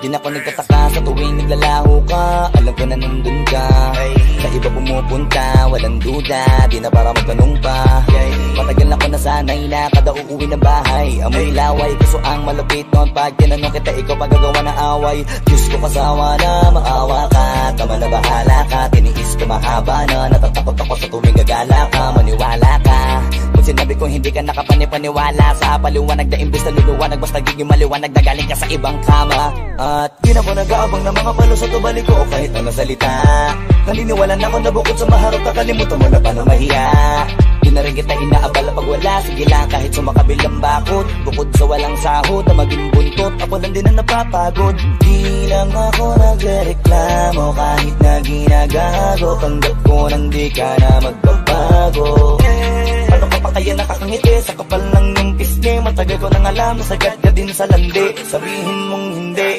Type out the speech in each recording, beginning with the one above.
Di na ako nagtataka sa tuwing naglalaho ka. Alam ko na nandun ka. Sa iba pumupunta, walang duda. Di na para magtanong pa. Matagal na ko nasanay na kada uuwi ng bahay amoy laway, kaso ang malapit nun pag tinanong kita, ikaw pagagawa ng away. Diyos ko kasawa na maawa ka. Tama na bahala ka, tiniis ko mahaba na. Natatakot ako sa tuwing gagala ka. Maniwala ka kung sinabi ko hindi ka nakapanipaniwala sa paliwanag na imbis na luluwanag, basta nagiging maliwanag na galing ka sa ibang kama. At di na ko nag-aabang ng mga palo sa tubali ko o kahit ano salita. Naniniwala na ako na bukod sa maharap nakalimutan mo na paano mahiya. Di na rin kita inaabala pag wala, sige lang kahit sumakabilang bakod. Bukod sa walang sahod na maging buntot, ako lang din na napapagod. Di lang ako nagrereklamo kahit na ginagago. Tanggap ko nang di ka na magbabago. Ano ka pa kaya nakakangiti sa kapal ng yung pisngi? Matagal ko nang alam na sagad ka din sa landi. Sabihin mong hindi,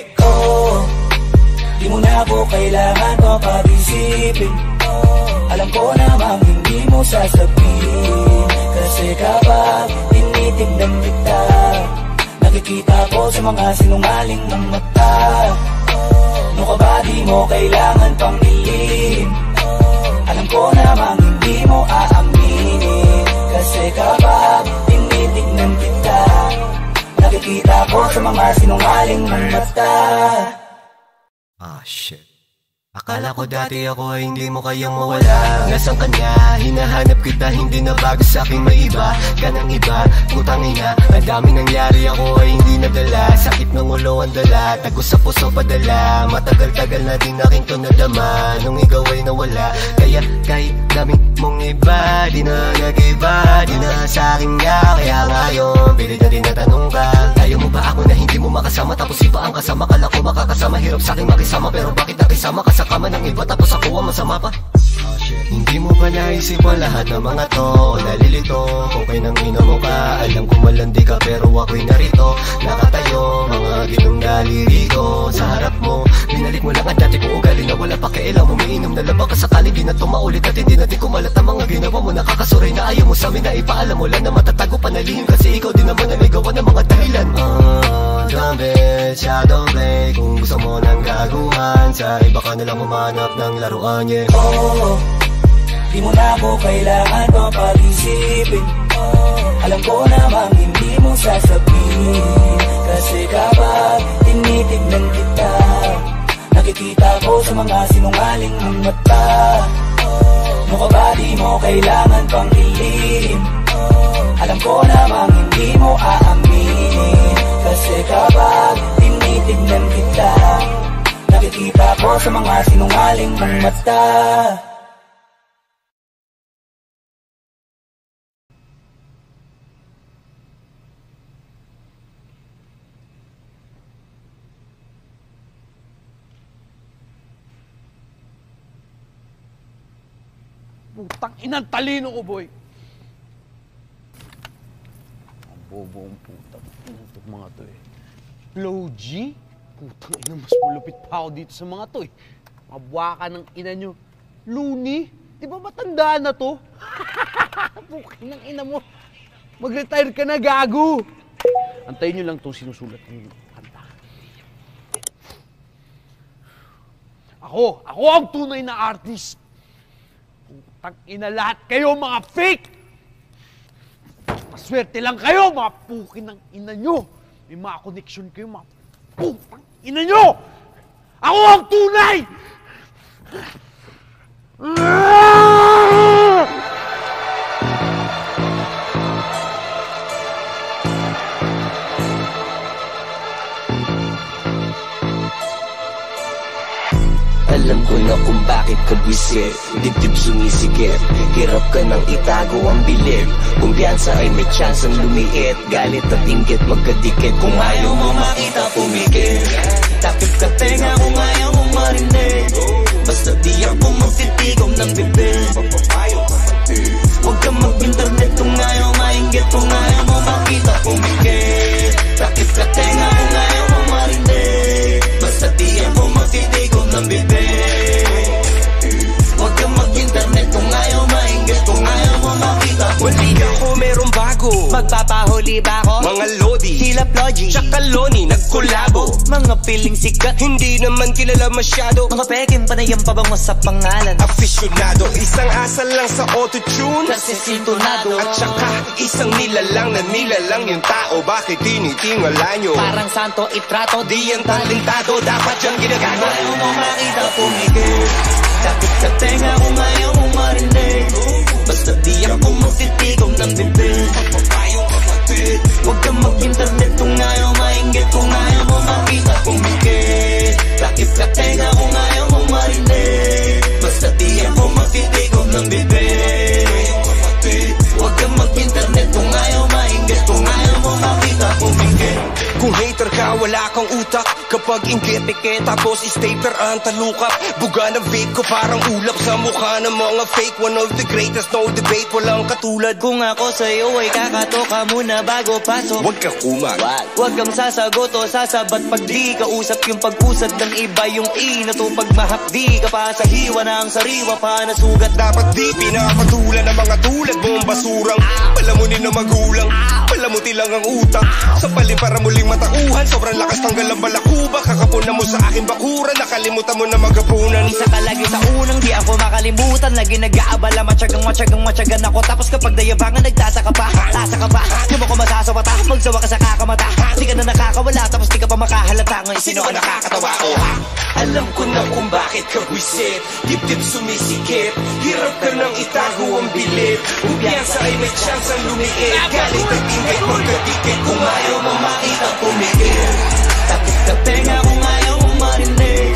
di mo na ako kailangan mapag-isipin. Alam ko namang hindi mo sasabihin, kasi kapag tinitignan kita, nakikita ko sa mga sinungaling ng mata. No ka ba di mo kailangan pang ilihim? Alam ko namang hindi mo aaminin, kasi kapag tinitignan kita, nakikita ko sa mga sinungaling ng mata. Shit. Akala ko dati ako ay hindi mo kayang mawala. Nasaan ka na? Hinahanap kita, hindi na bago sa'king may iba ka ng iba, putang ina. Ang daming nangyari, ako ay hindi nadala. Sakit ng ulo ang dala, tagos sa puso padala. Matagal-tagal na din aking to nadama nung ikaw ay nawala. Kaya kahit dami mong iba, di na nag-iba, di na sa'kin nga. Kaya ngayon, pilit na tinatanong ka, ayaw mo ba ako na hindi mo makasama? Tapos iba ang kasama, kala ko makakasama. Hirap sa'king makisama, pero bakit nakisama ka sa kama ng iba tapos ako ang masama pa? Hindi mo ba naisip ang lahat ng mga to? Nalilito, okay nang ina mo ka. Alam ko malandi ka pero ako'y narito, nakatayo, mga ginong daliri ko sa harap mo. Binalik mo lang ang dati kong ugali na wala pa kailang mo. Umiinom na labang ka sakali, di na to maulit. At hindi natin kumalat ang mga ginawa mo. Nakakasuray na ayaw mo sa amin na ipaalam mo lang na matatago panalihim, kasi ikaw din naman ang nagawa ng mga dahilan. Don't bet, shadow play. Kung gusto mo nang gaguhan, sa iba ka nalang humanap ng laruan, yeah. Di mo na ako kailangan mapag-isipin. Alam ko namang hindi mo sasabihin, kasi kapag tinitignan kita, nakikita ko sa mga sinungaling ng mata. No ka ba di mo kailangan pang ilihim? Alam ko namang hindi mo aaminin, kasi kapag tinitignan kita, nakikita ko sa mga sinungaling ng mata. Putang inang talino ko, boy. Ang bobo ang putang inang itong mga to eh. Low G? Putang ina, mas malupit pa ako dito sa mga to eh. Mabwa ka ng ina nyo. Looney? Di ba matanda na to? Puking ng ina mo. Mag-retire ka na, gago. Antayin nyo lang itong sinusulat ng kanta. Ako ang tunay na artist. Putang ina, lahat kayo mga fake! Maswerte lang kayo, mga pukin ng ina nyo. May mga connection kayo, mga putang ina nyo! Ako ang tunay! Alam ko na kung bakit ka buwisit, dibdib sumisikip. Hirap ka nang itago ang bilib. Kumpiyansa ay may tsansang lumiit. Galit at inggit magkadikit. Kung ayaw mo makita, pumikit. Takip ka tenga kung ayaw mo marinig. Basta di ako magtitigom ng bibig. Huwag ka mag-internet kung ayaw mainggit. Kung ayaw mo makita, pumikit. Takip ka tenga kung ayaw mo marinig. Basta di ako magtitigom ng bibig. Huwag kang mag-internet kung ayaw mainggit. Kung ayaw mo makita, wali ako merong bago. Magpapahuli ba ako? Mga lodi, Rap Logi tsaka Loni nagkolabo. Mga piling sikat, hindi naman kilala masyado. mga peking panayang pabango sa pangalan. Afisyonado, isang asal lang sa auto-tune, Kasi sintonado, at saka isang nilalang na nilalang yung tao. Bakit tinitingala nyo? parang santo itrato. Di yan talentado, dapat yan ginagawa. Ayaw mo makita pumikit, sakit sa tenga kung ayaw mo marinig. Basta di ako magtitigom ng bibig. Tayong kapatid, Huwag kang mag-internet kung ayaw maingit. Kung ayaw mo makita pumikit, sakit sa tenga kung ayaw mo marinig. Basta di ako magtitigom ng bibig. Huwag kang mag-internet kung ayaw maingit. Kung ayaw mo makita pumikit. kung hater ka, wala kang utak. Kapag inggit, tapos stapler ang talukap. Buga ng vape ko parang ulap sa mukha ng mga fake. One of the greatest, no debate, walang katulad. Kung ako sa'yo ay kakatoka muna bago pasok. Huwag ka kumag, Huwag kang sasagot o sasabat pag di kausap. Yung pag-usad ng iba yung inato. Pag mahapdi ka pa sa hiwa ng sariwa pa na sugat. dapat di pinapatulan ng mga tulad mong basurang palamunin na magulang, palamuti lang ang utak. Sa palim para muling matauhan, sobrang lakas tanggal ang balakuba. Kakapunan mo sa aking bakuran, nakalimutan mo na magapunan. Isa ka lagi sa unang di ako makalimutan. Lagi nag-aabala, matyagang ako. Tapos kapag dayabangan, nagtataka pa, tasa ka pa. Di mo ko masasawata, magsawa ka sa kakamata. Di ka na nakakawala, tapos di ka pa makahalata. Ngayon sino ang nakakatawa ko, ha? Alam ko na kung bakit ka buwisit, dip-dip sumisikip. Hirap ka nang itago ang bilib. Kumpiyansa ay may chance ang lumiit. Galit at ingay magkadikit kung ayaw mo makita pumikit. Sakit sa tenga kung ayaw mo marinig.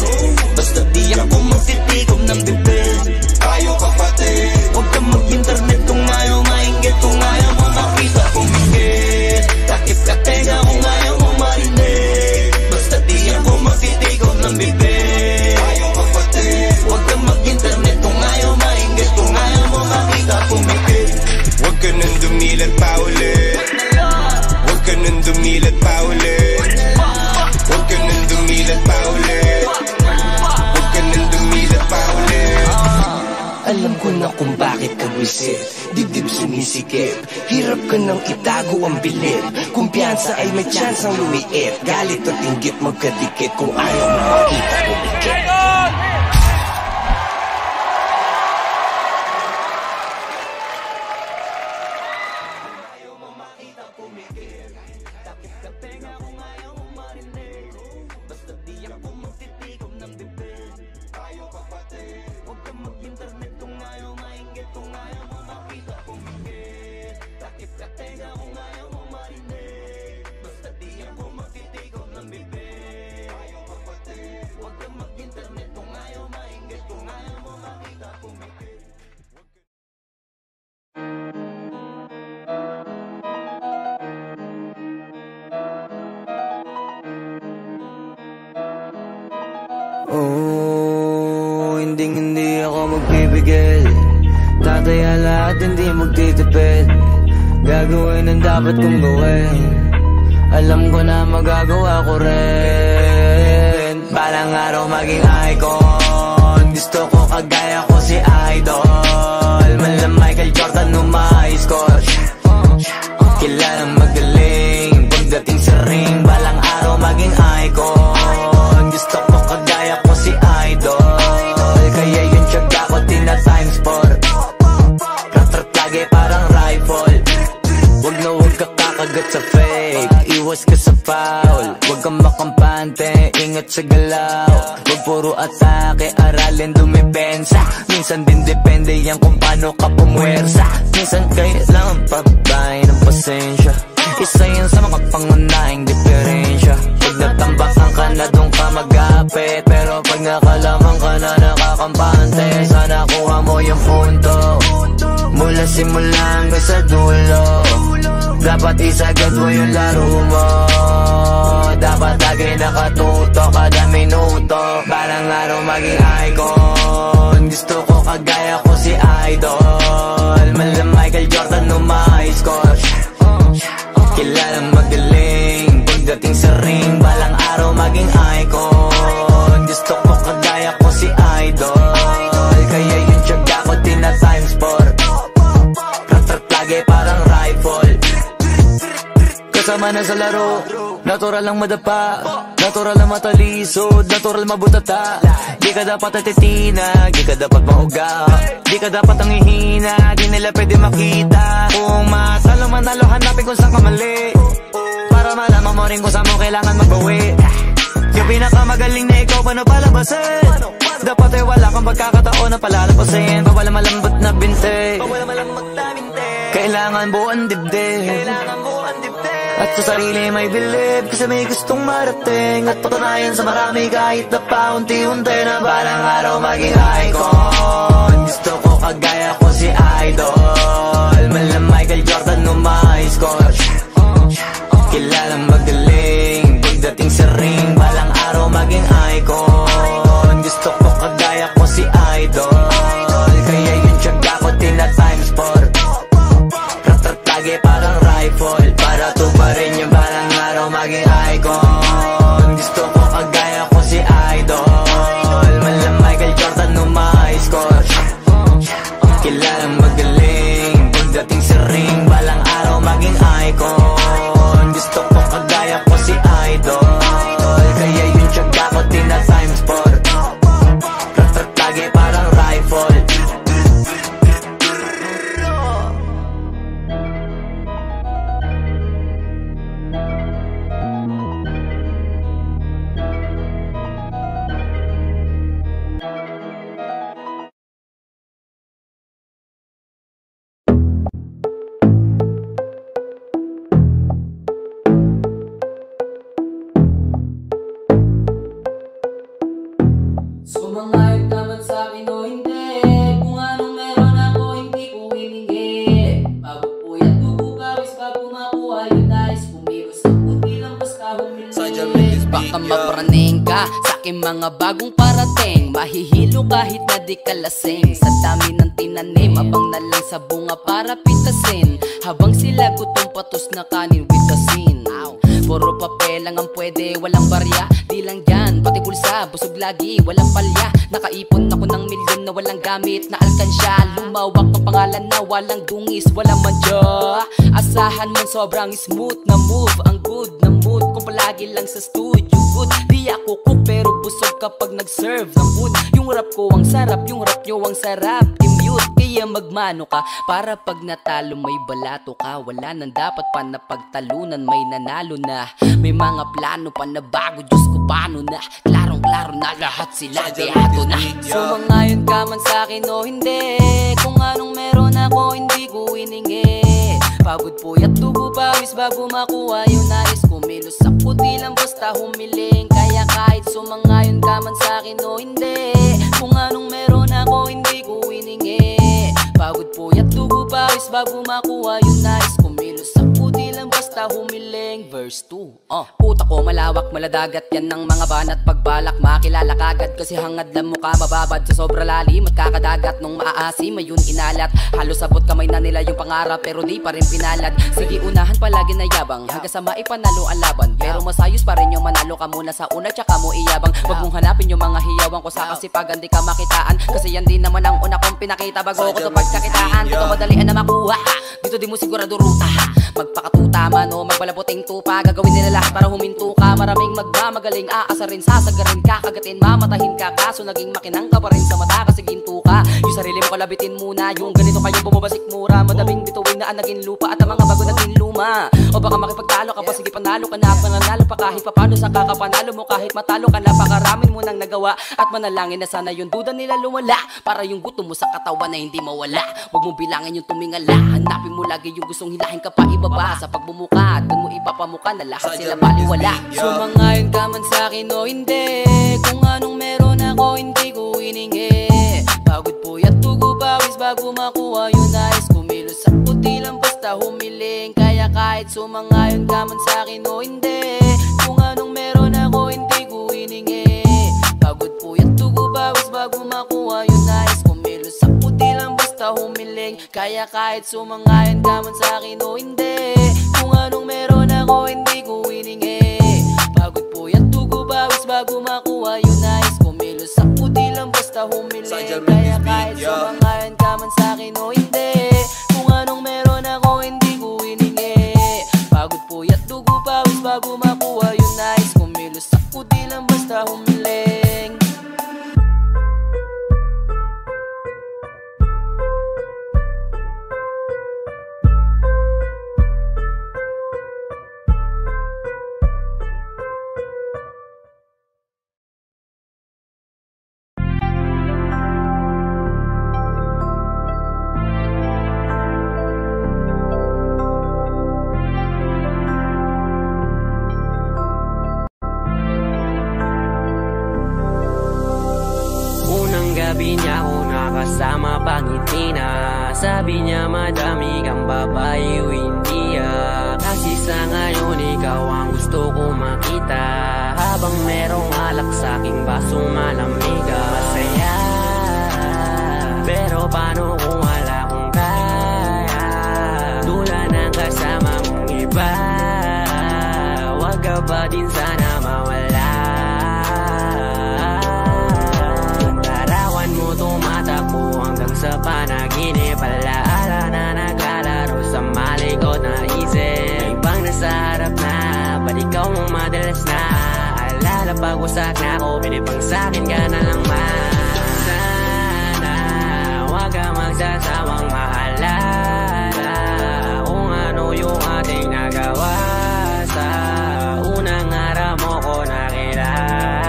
Basta di ako magtitigom ng bibig. Tayo kapatid, Huwag kang mag-internet kung ayaw maingit. Kung ayaw mo makita pumikit. Sakit sa tenga kung ayaw mo marinig. Basta di ako magtitigom ng bibig. tayo kapatid. Huwag kang mag-internet kung ayaw maingit. Kung ayaw mo makita pumikit. Huwag ka nang dumilat pa ulit. Huwag ka nang dumilat pa ulit. Huwag ka nang dumilat pa ulit. Huwag ka nang dumilat pa ulit. Alam ko na kung bakit ka wisit, dibdib sumisikip. Hirap ka nang itago ang bilib. Kumpiyansa ay may chance ang lumiit. Galit at inggit magkadikit kung ayaw mo makita pumikit. Hindi ako magpipigil. Tataya lahat, hindi magtitipid. Gagawin ang dapat kong gawin. Alam ko na magagawa ko rin. Balang araw maging icon. Gusto ko kagaya ko si Idol. Malam Michael Jordan score. Kilalang magaling pagdating sa ring. Balang araw maging icon. Gusto ko kagaya ko si Idol. Kaya yung tiyaga ko tina-times 4. Rat-rat lagi parang rifle. Wag na wag ka kakagat sa fake. Iwas ka sa foul. Wag kang makampante, ingat sa galaw. Wag puro atake, aralin dumipensa. Minsan din depende yan kung paano ka pumwersa. Minsan kailangan pabay ng pasensya. Isa yan sa mga pangunahing diferensya. Pag natambakan ka na doon ka mag-apit. Pero pag nakalaman ka na nakakampante, sana kuha mo yung punto. Mula simula hanggang sa dulo. Dapat isagad mo yung laro mo. Dapat lagi nakatuto kada minuto. Parang araw maging icon. Gusto ko kagaya ko si Idol. Malam Michael Jordan score. Kilalang magaling pagdating sa ring. Balang araw maging icon. Gusto ko kagaya ko si Idol. Kaya yung tiyaga ko tina-times 4. Rat-rat lagi parang rifle. Kasama na sa laro. Natural lang madapa, natural lang matalisod, natural mabutata. Di ka dapat atitina, di ka dapat mauga, di ka dapat ang ihina, di nila pwede makita. Kung matalo manalo, hanapin kung saan ka mali, para malaman mo rin kung saan mo kailangan magbawi. Yung pinakamagaling na ikaw, paano palabasin? Dapat ay wala kang pagkakataon na palalapasin. Bawala malambot na binte, kailangan buuan dibdib, at sa sarili may believe, kasi may gustong marating at patunayan sa marami kahit na paunti-unti na balang araw maging icon. Gusto ko kagaya ko si Idol, mala Michael Jordan no my score. Kilalang magaling pagdating sa ring, balang araw maging icon. Gusto ko kagaya ko si Idol, kaya yung tiyaga ko tina times 4. Lagi parang rifle, para tubarin yung balang araw maging icon. Gusto ko kagaya ko si Idol, mala Michael Jordan no my score. Kilalang magaling pagdating sa ring, balang araw maging icon. Gusto ko kagaya ko si Idol, kaya yung tiyaga ko tina times 4. Lagi parang rifle. Sumangayon naman sa'kin o hindi, kung anong meron ako hindi ko hiningi. Pagod puyat, dugo pawis pa pumakuha yung nais, kumilos ang puti lang basta humili. Baka mapraning ka sa'king mga bagong parating, mahihilo kahit na di ka lasing. Sa dami ng tinanim, abang na lang sa bunga para pitasin, habang sila gutom patos na kanin with asin. Puro papel lang ang pwede, walang barya, di lang yan, pati bulsa, busog lagi, walang palya. Nakaipon ako ng milyon na walang gamit na alkansya, lumawak ang pangalan na walang dungis, walang madya. Asahan mo sobrang smooth na move, ang good na mood kung palagi lang sa studio good. Di ako cook pero busog kapag nag-serve ng food. Yung rap ko ang sarap, yung rap nyo ang sarap, i-mute, kaya magmano ka, para pag natalo may balato ka. Wala nang dapat pa na pagtalunan, may nanalo na. May mga plano pa na bago, Diyos ko paano na, klarong-klaro na lahat sila deado na. Sumangayon ka man sa'kin o hindi, kung anong meron ako hindi ko hiningi. Pagod puyat, dugo pawis bago makuha yung nais, kumilos sa puti lang basta humiling. Kaya kahit sumangayon ka man sa'kin o hindi, kung anong meron ako hindi ko hiningi. Pagod puyat, dugo pawis bago makuha yung nais, kumilos sa puti lang basta humiling. Verse 2. Utak ko malawak, maladagat yan ng mga banat, pagbalak makilala kagad, kasi hangad lang mukha mababad sa sobra lalim at kakadagat. Nung maaasim ayun inalat, halos sabot kamay na nila yung pangarap pero di pa rin pinalad. Sige unahan palagi na yabang, hanggang sa maipanalo ang laban, pero masayos pa rin yung manalo ka muna sa una tsaka mo iyabang. Wag mong hanapin yung mga hiyawang ko sa kasipagan, di ka makitaan, kasi yan din naman ang una kong pinakita bago ko to pagkakitaan. Dito madalian na makuha, dito di mo sigurado ruta, magpakatuta man o magpalaputing tupa, gagawin nila lahat para huminto ka. Maraming magmamagaling, aasarin, sasagarin ka, kagatin, mamatahin ka, kaso naging makinang ka pa rin sa mata kasi ginto ka. Yung sarili mo kalabitin muna, yung ganito kayong bumabasik mura, madaming bituin na ang naging lupa at ang mga bago naging luma. O baka makipagtalo ka pa, sige panalo ka na, pananalo pa kahit papano sa kakapanalo mo, kahit matalo ka na, pakaramin mo nang nagawa, at manalangin na sana yung duda nila lumala, para yung gutom mo sa katawan na hindi mawala. Huwag mong bilangin yung tumingala, hanapin mo lagi yung gustong hilahin ka pa ibaba. Sa pagbumuka, dun mo ipapamuka na lahat sila baliwala. Sumangayon ka man sa'kin o hindi, kung anong meron ako hindi ko hiningi. Pagod puyat, dugo pawis bago makuha yung nais, kumilos sa puti lang basta humiling. Kaya kahit sumangayon ka man sa'kin o hindi, kung anong meron ako hindi ko hiningi. Pagod puyat, dugo pawis bago makuha yung nais, kumilos sa puti lang basta humiling. Kaya kahit sumangayon ka man sa'kin o hindi, kung anong meron ako hindi ko hiningi. Pagod puyat, dugo pawis bago makuha yung nais, kumilos sa puti lang basta humiling. Kaya kahit sumangayon ka man sa'kin o hindi, kung anong meron ako hindi ko hiningi. Pagod puyat, dugo pawis umiling. Gabi niya ako nakasama pangiti na. Sabi niya madami kang babae o hindi kasi sa ngayon ikaw ang gusto ko makita. Habang merong alak sa aking basong malamig masaya. Pero paano kung wala kong kaya? Tulad ng kasama mong iba, wag ka ba din sana mawala? Tumatakbo hanggang sa panaginip, alaala na naglalaro sa malikot na isip. Ibang nasa harap na, ba't ikaw mong madalas na? Alala pag-wasak na ako, pinipang sa'kin ka na lang man. Sana, wag ka magsasawang maalala kung ano yung ating nagawa. Sa unang araw mo ko nakilala.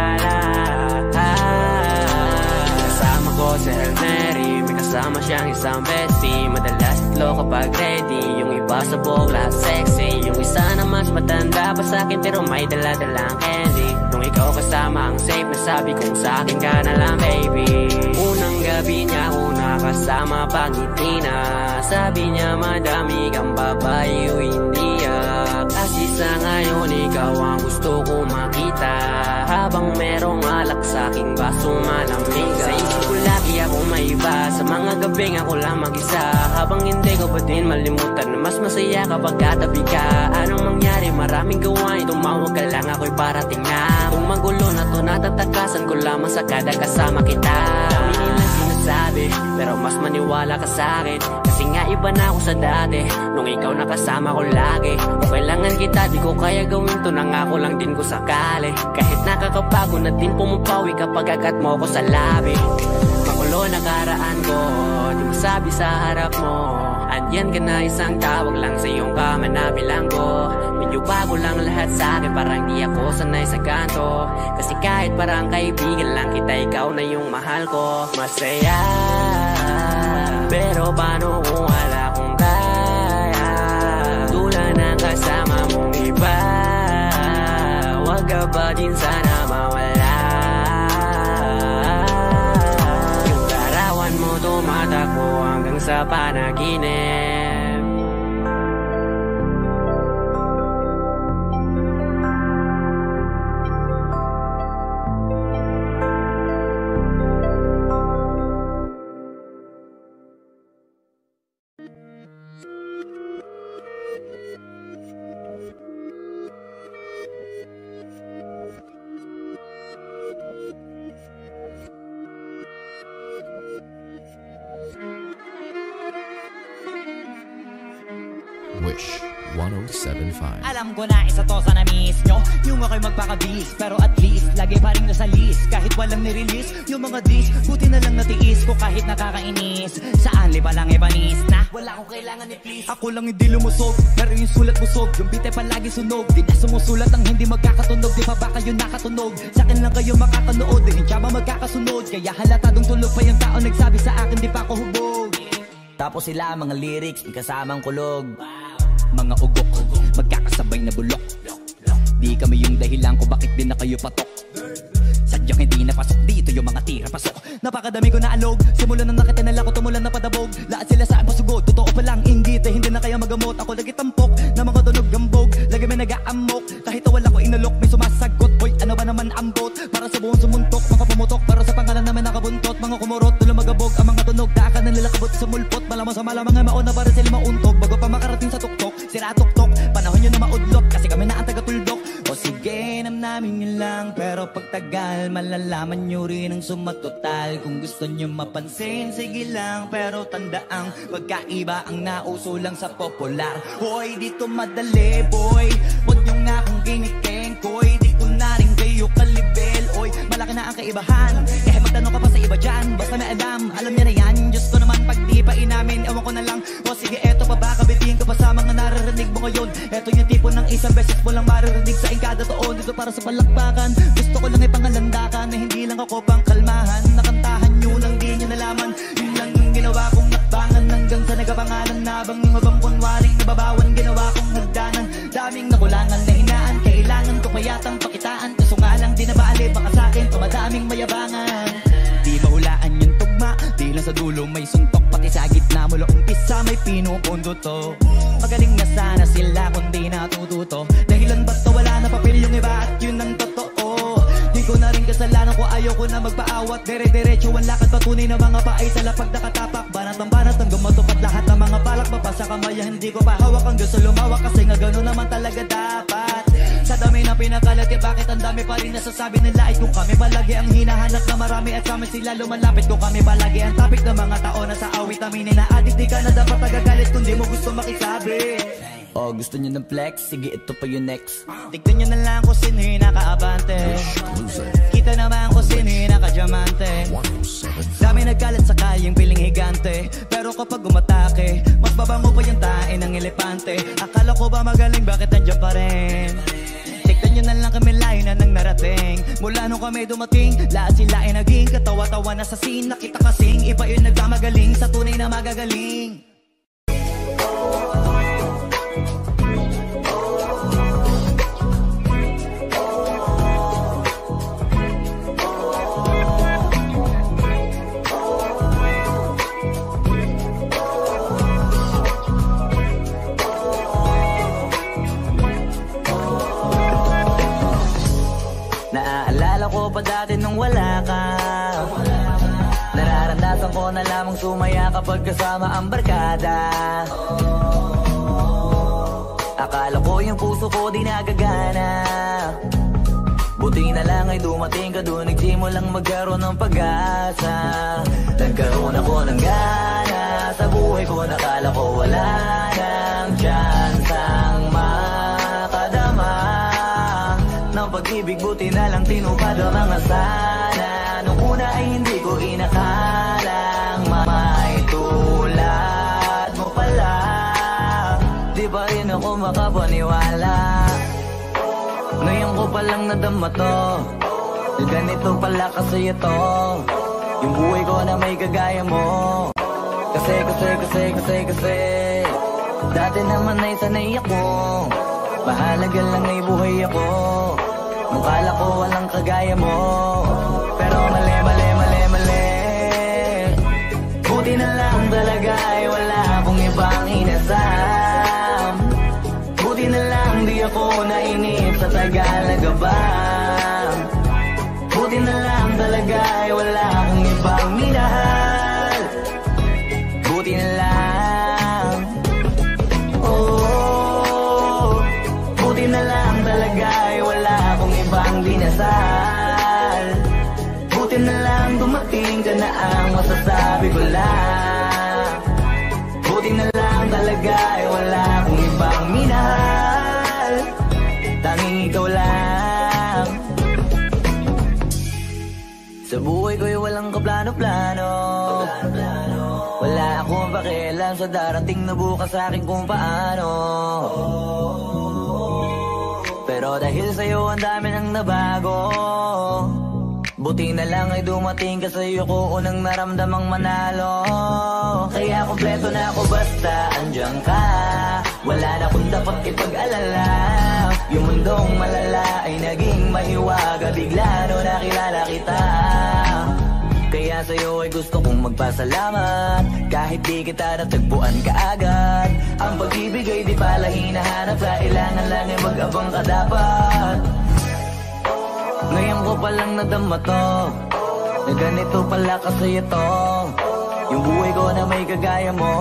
Si El Neri, may kasama siyang isang bestie. Madalas tatlo kapag ready, yung iba sabog, lahat sexy. Yung isa na mas matanda pa sa'kin pero may dala-dalang candy. Nung ikaw kasama ang safe, nasabi kong sa'kin ka na lang baby. Unang gabi niya ako nakasama pangiti na. Sabi niya madami kang babae o hindi kasi sa ngayon ikaw ang gusto ko makita. Habang merong alak sa'king basong malamig, sa isip ko lagi ako may iba. Sa mga gabing ako lang mag-isa. Habang hindi ko pa din malimutan na mas masaya kapag katabi ka. Anong mangyari, maraming gawain, tumawag ka lang ako'y parating na. Kung magulo na to natatakasan ko lamang sa kada kasama kita. Dami nilang sinasabi pero mas maniwala ka sa'kin. Kasi nga iba na ako sa dati nung ikaw nakasama ko lagi. Kung kailangan kita di ko kaya gawin to, nangako lang din ko sakali. Kahit nakakapagod na din pumapawi kapag agat mo ko sa labi. Makulo na karaan ko, di mo sabi sa harap mo. Andyan ka na isang tawag lang sa iyong kama na bilanggo. Medyo bago lang lahat sa akin, parang di ako sanay sa kanto. Kasi kahit parang kaibigan lang kita, ikaw na yung mahal ko. Masaya, pero paano kung wala kong kaya? Tulad ng kasama mong iba, wag ka ba din sana mawala? Yung larawan mo tumatakbo hanggang sa panaginip. Wish 1075. Alam ko na isa to sa na-miss nyo, yung ako'y magpakabis. Pero at least, lagi pa rin nasa list. Kahit walang nirelease, yung mga dis, buti na lang natiis ko kahit nakakainis. Saan liba lang ibanis na wala akong kailangan ni please. Ako lang hindi lumusog, pero yung sulat busog. Yung bite palagi sunog, di na sumusulat ang hindi magkakatunog. Di pa ba kayo nakatunog? Sa akin lang kayo makakanood, di ba magkakasunod? Kaya halatadong tulog pa yung tao nagsabi sa akin di pa ako hubog. Tapos sila mga lyrics, may kasamang kulog. Mga ugok, magkakasabay na bulok. Di kami yung dahilan ko bakit din na kayo patok. Sadyang hindi napasok dito yung mga tira pasok. Napakadami ko na alog, simula nang nakitinala ko tumulan na padabog. Lahat sila sa pasugod, totoo pa lang inggit hindi na kaya magamot. Ako lagi tampok, na mga tunog gambog. Lagi may nag-aamok, kahit wala ko inalok. May sumasagot, boy ano ba naman ambot? Para sa buong sumuntok, mga pumutok. Para sa pangalan namin nakabuntot. Mga kumurot, tulang magabog. Ang mga tunog, daakan na nila kabot sa mulpot. Malamang sa malamang ay mauna para sila mauntog. Bago pa makarating sa tuktok, sira tuktok. Panahon nyo na maudlok, kasi kami na ang taga-tuldok. O sige, namin yun lang. Pero pagtagal, malalaman nyo rin ang sumatotal. Kung gusto nyo mapansin, sige lang. Pero tandaang pagkaiba ang nauso lang sa popular. Hoy, dito madali, boy. Huwag nyo nga akong giniking, koy. Di ko na rin kayo kalibel, oy. kaibahan. Kahit magtanong ka pa sa iba dyan, basta may alam niya na yan. Diyos ko naman pag di pa inamin, ewan ko na lang. O sige eto pa ba, kabitiin ka pa sa mga naririnig mo ngayon. Eto yung tipo ng isang beses mo lang maririnig sa kada taon. Dito para sa palakpakan, gusto ko lang ipangalandakan na hindi lang ako pang kalmahan. Nakantahan nyo lang di nyo nalaman, yun lang yung ginawa kong nakbangan. Hanggang sa nagapangalan nabang yung mabang kunwaring nababawan, ginawa kong nagdanan. Daming nakulangan na hinaan, kailangan ko payatang pakitaan. Kaso nga lang di na baali, baka sa'kin pamadaming mayabangan. Di mahulaan yung tugma, di lang sa dulo may suntok. Pati sa gitna mula umpisa may pinupundo to. Magaling na sana sila kung di natututo. Dahilan ba't wala na papel yung iba at yun ang totoo. Di ko na rin kasalanan ko, ayaw ko na magpaawat. Dire-diretso ang lakad, patunay na mga paay sa lapag nakatapak. Banat ng banat hanggang matupad lahat ng mga balak. Mapasa kamaya hindi ko pa hawak hanggang sa lumawak. Kasi nga gano'n naman talaga dapat. Sa dami na pinakalat, bakit ang dami pa rin nasasabi ng lait. Kung kami palagi ang hinahanap na marami at sa amin sila lumalapit. Kung kami palagi ang topic ng mga tao na sa awit aminin na addict, di ka na dapat nagagalit kung di mo gusto makisabi. Oh, gusto nyo ng flex? Sige, ito pa yung next. Tignan nyo na lang kung sino yung nakaabante. Kita naman kung sino yung nakadiamante. Dami nagkalat sa kalyeng piling higante. Pero kapag umatake, mas babango pa yung tae ng elepante. Akala ko ba magaling, bakit nandiyan pa rin? Tignan nyo na lang kami layo na nang narating. Mula nung kami dumating, lahat sila ay naging katawa-tawa na sa scene. Nakita kasing iba yung nagmamagaling sa tunay na magagaling. Naaalala ko pa dati nung wala ka. Nararamdaman ko na lamang sumaya kapag kasama ang barkada. Akala ko yung puso ko di nagagana. Buti na lang ay dumating ka doon, nagsimulang magkaroon ng pag-asa. Nagkaroon ako ng gana sa buhay ko, nakala ko wala nang chance ang makadama ng pag-ibig. Buti na lang tinupad ang mga sana. Nung una ay hindi ko inakalang maitulad mo pala. Di ba rin ako makapaniwala? Ngayon ko palang nadama to, ganito pala kasi ito yung buhay ko na may kagaya mo. Kasi dati naman ay sanay ako, mahalaga lang ay buhay ako. Nung kala ko walang kagaya mo, pero mali. Buti na lang talaga ay wala akong ibang inasam. Buti na lang di ako nainip sa Tagalaga ba. Buti na lang talaga ay wala akong ibang minahal. Buti na lang, oh, buti na lang talaga ay wala akong ibang dinasal. Buti na lang dumating ka na ang masasabi ko lang. Buti na lang talaga ay wala akong ibang minahal. Tanging ikaw lang. Sa buhay ko'y walang kaplano-plano. Wala akong pakialam sa darating na bukas sa akin kung paano. Pero dahil sa'yo ang dami nang nabago. Buti na lang ay dumating ka sa'yo ko unang naramdamang manalo. Kaya kompleto na ako basta andyan ka. Wala na kung dapat ipag-alala. Yung mundong malala ay naging mahiwaga bigla no nakilala kita. Kaya sa'yo ay gusto kong magpasalamat. Kahit di kita natagpuan kaagad. Ang pag-ibig ay di pala hinahanap. Kailangan lang ay mag-abang ka dapat. Ngayon ko palang nadama to, na ganito pala kasi ito yung buhay ko na may kagaya mo.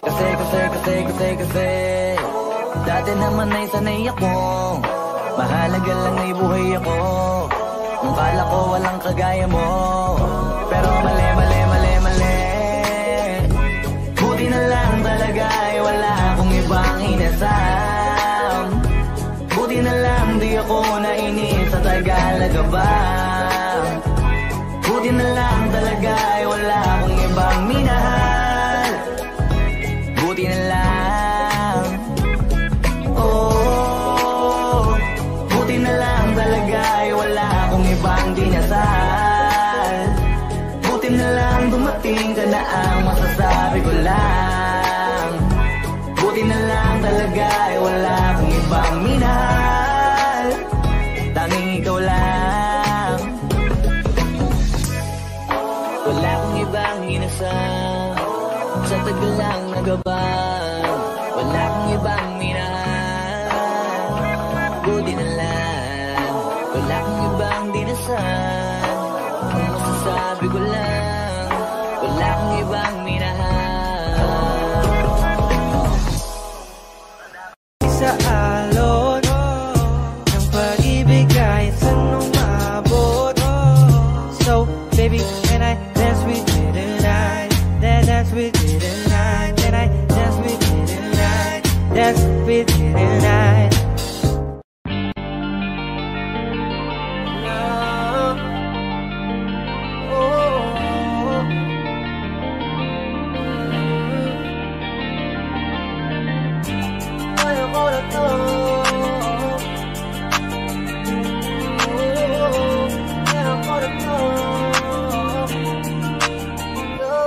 Kasi dati naman ay sanay ako, mahalaga lang ay buhay ako. Nung kala ko walang kagaya mo, pero mali. Buti na lang talaga ay wala akong ibang inasam. Buti na lang di ako nainip sa Tagalaga ba. minsan na ang masasabi ko lang, buti na lang talaga ay wala akong ibang minahal, tanging ikaw lang. Wala akong ibang inasal, sa tagal lang nagabang, wala akong ibang minahal, buti na lang. Wala akong ibang dinasal, ang masasabi ko lang, wala akong ibang minahal. Sa alon ng pag-ibig kahit saan umabot. So baby, can I dance with you tonight? Dance with you tonight. Can I dance with you tonight? Dance with you tonight.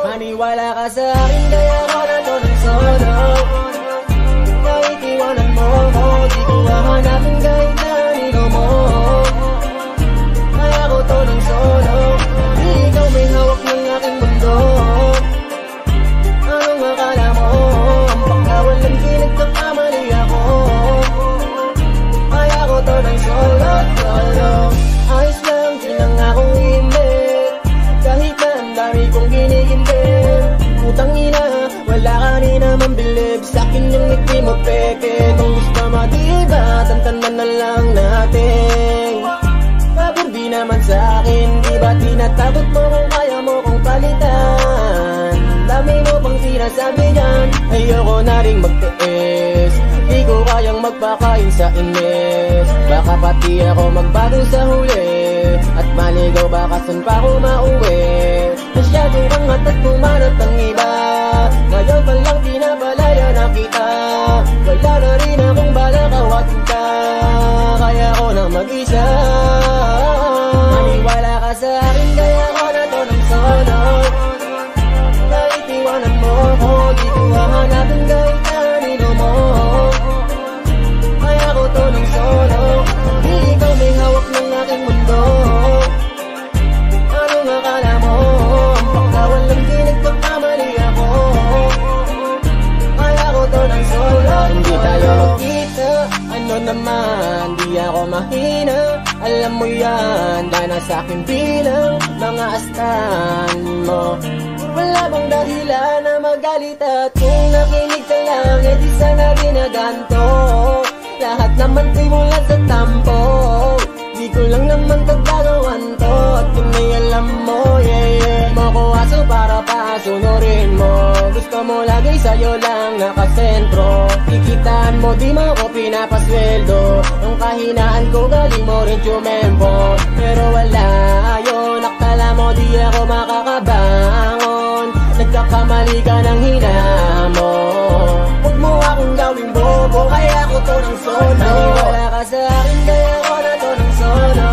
Maniwala ka sa akin, kaya ako na to ng solo. Kahit iwanan mo ko, di ko hahanapin kahit na nino mo. Kaya ako to ng solo, di ikaw may hawak ng aking mundo. Anong akala mo, ang pagkawalang kinagkakamali ako. Kaya ako to ng solo, solo. Ayos lang, di lang akong imbit, kahit na ang dami kong ginigimbit. Putang ina, wala ka rin naman bilib sa'kin yung ngiti mo peke. Kung gusto madiba, tantanan na lang natin. Pabor di naman sa'kin, di ba tinatakot mo kung kaya mo kong palitan? Dami mo pang sinasabi dyan, ayoko na rin magtiis. Di ko kayang magpakain sa inis, baka pati ako magbago sa huli. At maligaw baka saan pa ako mauwi. Masyado kang at kumanat ang iba, ngayon pa lang pinapalaya na kita. Wala na rin akong balak awatin ka, kaya ako nang mag-isa. Maniwala ka sa akin, kaya ako na to ng solo. Kahit iwanan mo ko, di ko hahanapin kahit kanino mo. Kaya ako to ng solo, di ikaw may hawak ng aking mundo. Anong akala mo, ang pagkawalang kinagkakamali ako. Kaya ako to ng solo. Hindi tayo magkita, ano naman, di ako mahina. Alam mo yan, dahil sa'kin bilang mga astan mo. Wala bang dahilan na magalit at kung nakinig ka lang, edi sana ginaganto. Lahat naman simulan sa tampo, di ko lang naman kagagawan to. At kung may alam mo, yeah. Mo ko aso para pasunurin mo, gusto mo lagi sa'yo lang nakasentro. Kikitaan mo, di mo ko pinapasweldo, ang kahinaan ko galing mo rin tumempo. Pero wala yun, akala mo di ako makakabangon. Nagkakamali ka ng hinamo, huwag mo akong gawing bobo, kaya ako to ng solo. Maniwala ka sa akin, kaya ako na to ng solo.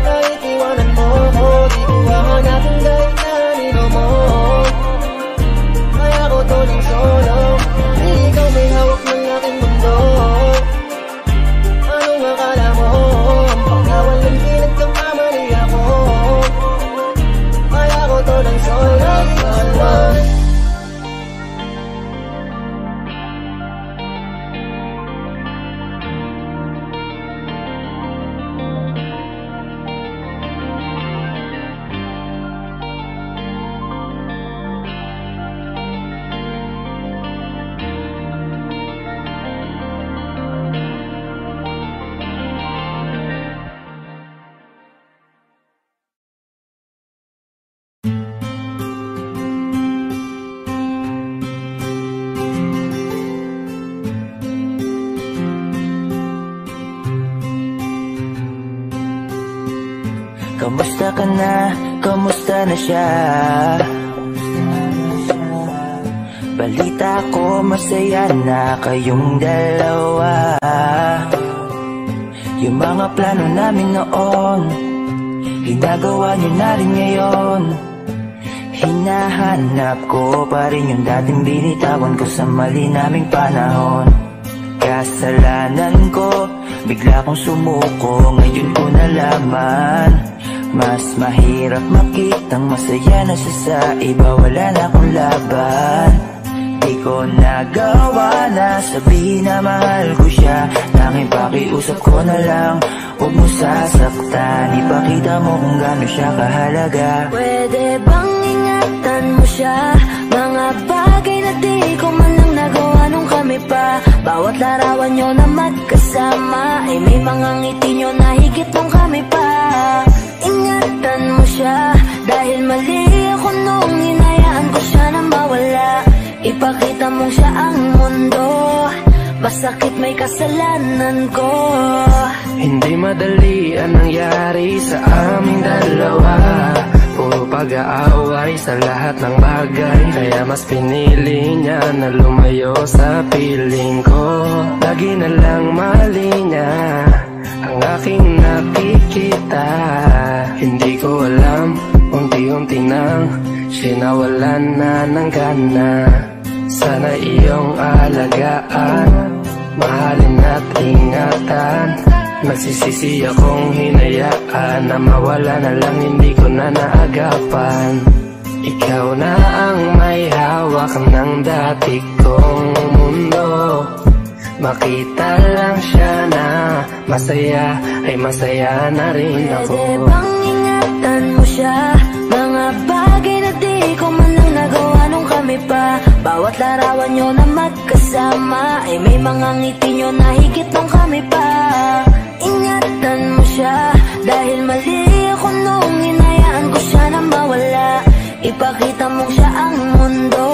Kahit iwanan mo ko, di ko hahanapin kahit kanino mo. Kaya ako to ng solo, di ikaw may hawak ng aking mundo. Anong akala mo, ang pagkawalang kinagkakamali ako. Kaya ako to ng solo, solo. Kamusta ka na? Kamusta na siya? Balita ko masaya na kayong dalawa. Yung mga plano namin noon, ginagawa niyo na rin ngayon. Hinahanap ko pa rin yung dating binitawan ko sa mali naming panahon. Kasalanan ko, bigla kong sumuko, ngayon ko nalaman. Mas mahirap makitang masaya na siya sa iba, wala na akong laban. Di ko nagawa na sabihin na mahal ko siya, tanging pakiusap ko na lang, huwag mo sasaktan. Ipakita mo kung gaano siya kahalaga. Pwede bang ingatan mo siya, mga bagay na di ko man lang nagawa nung kami pa. Bawat larawan nyo na magkasama ay may mga ngiti nyo na higit nung kami pa. Ingatan mo siya, dahil mali ako nung hinayaan ko siya na mawala. Ipakita mong siya ang mundo, masakit may kasalanan ko. Hindi madali ang nangyari sa aming dalawa, puro pag-aaway sa lahat ng bagay. Kaya mas pinili niya na lumayo sa piling ko. Lagi na lang mali niya ang aking nakikita. Hindi ko alam, unti-unti nang sinawalan na ng gana. Sana iyong alagaan, mahalin at ingatan. Nagsisisi akong hinayaan na mawala na lang, hindi ko na naagapan. Ikaw na ang may hawak ng dati kong mundo. Makita lang siya na masaya, ay masaya na rin ako. Pwede bang ingatan mo siya, mga bagay na di ko man lang nagawa nung kami pa. Bawat larawan nyo na magkasama ay may mga ngiti nyo na higit nung kami pa. Ingatan mo siya, dahil mali ako nung hinayaan ko siya na mawala. Ipakita mong siya ang mundo,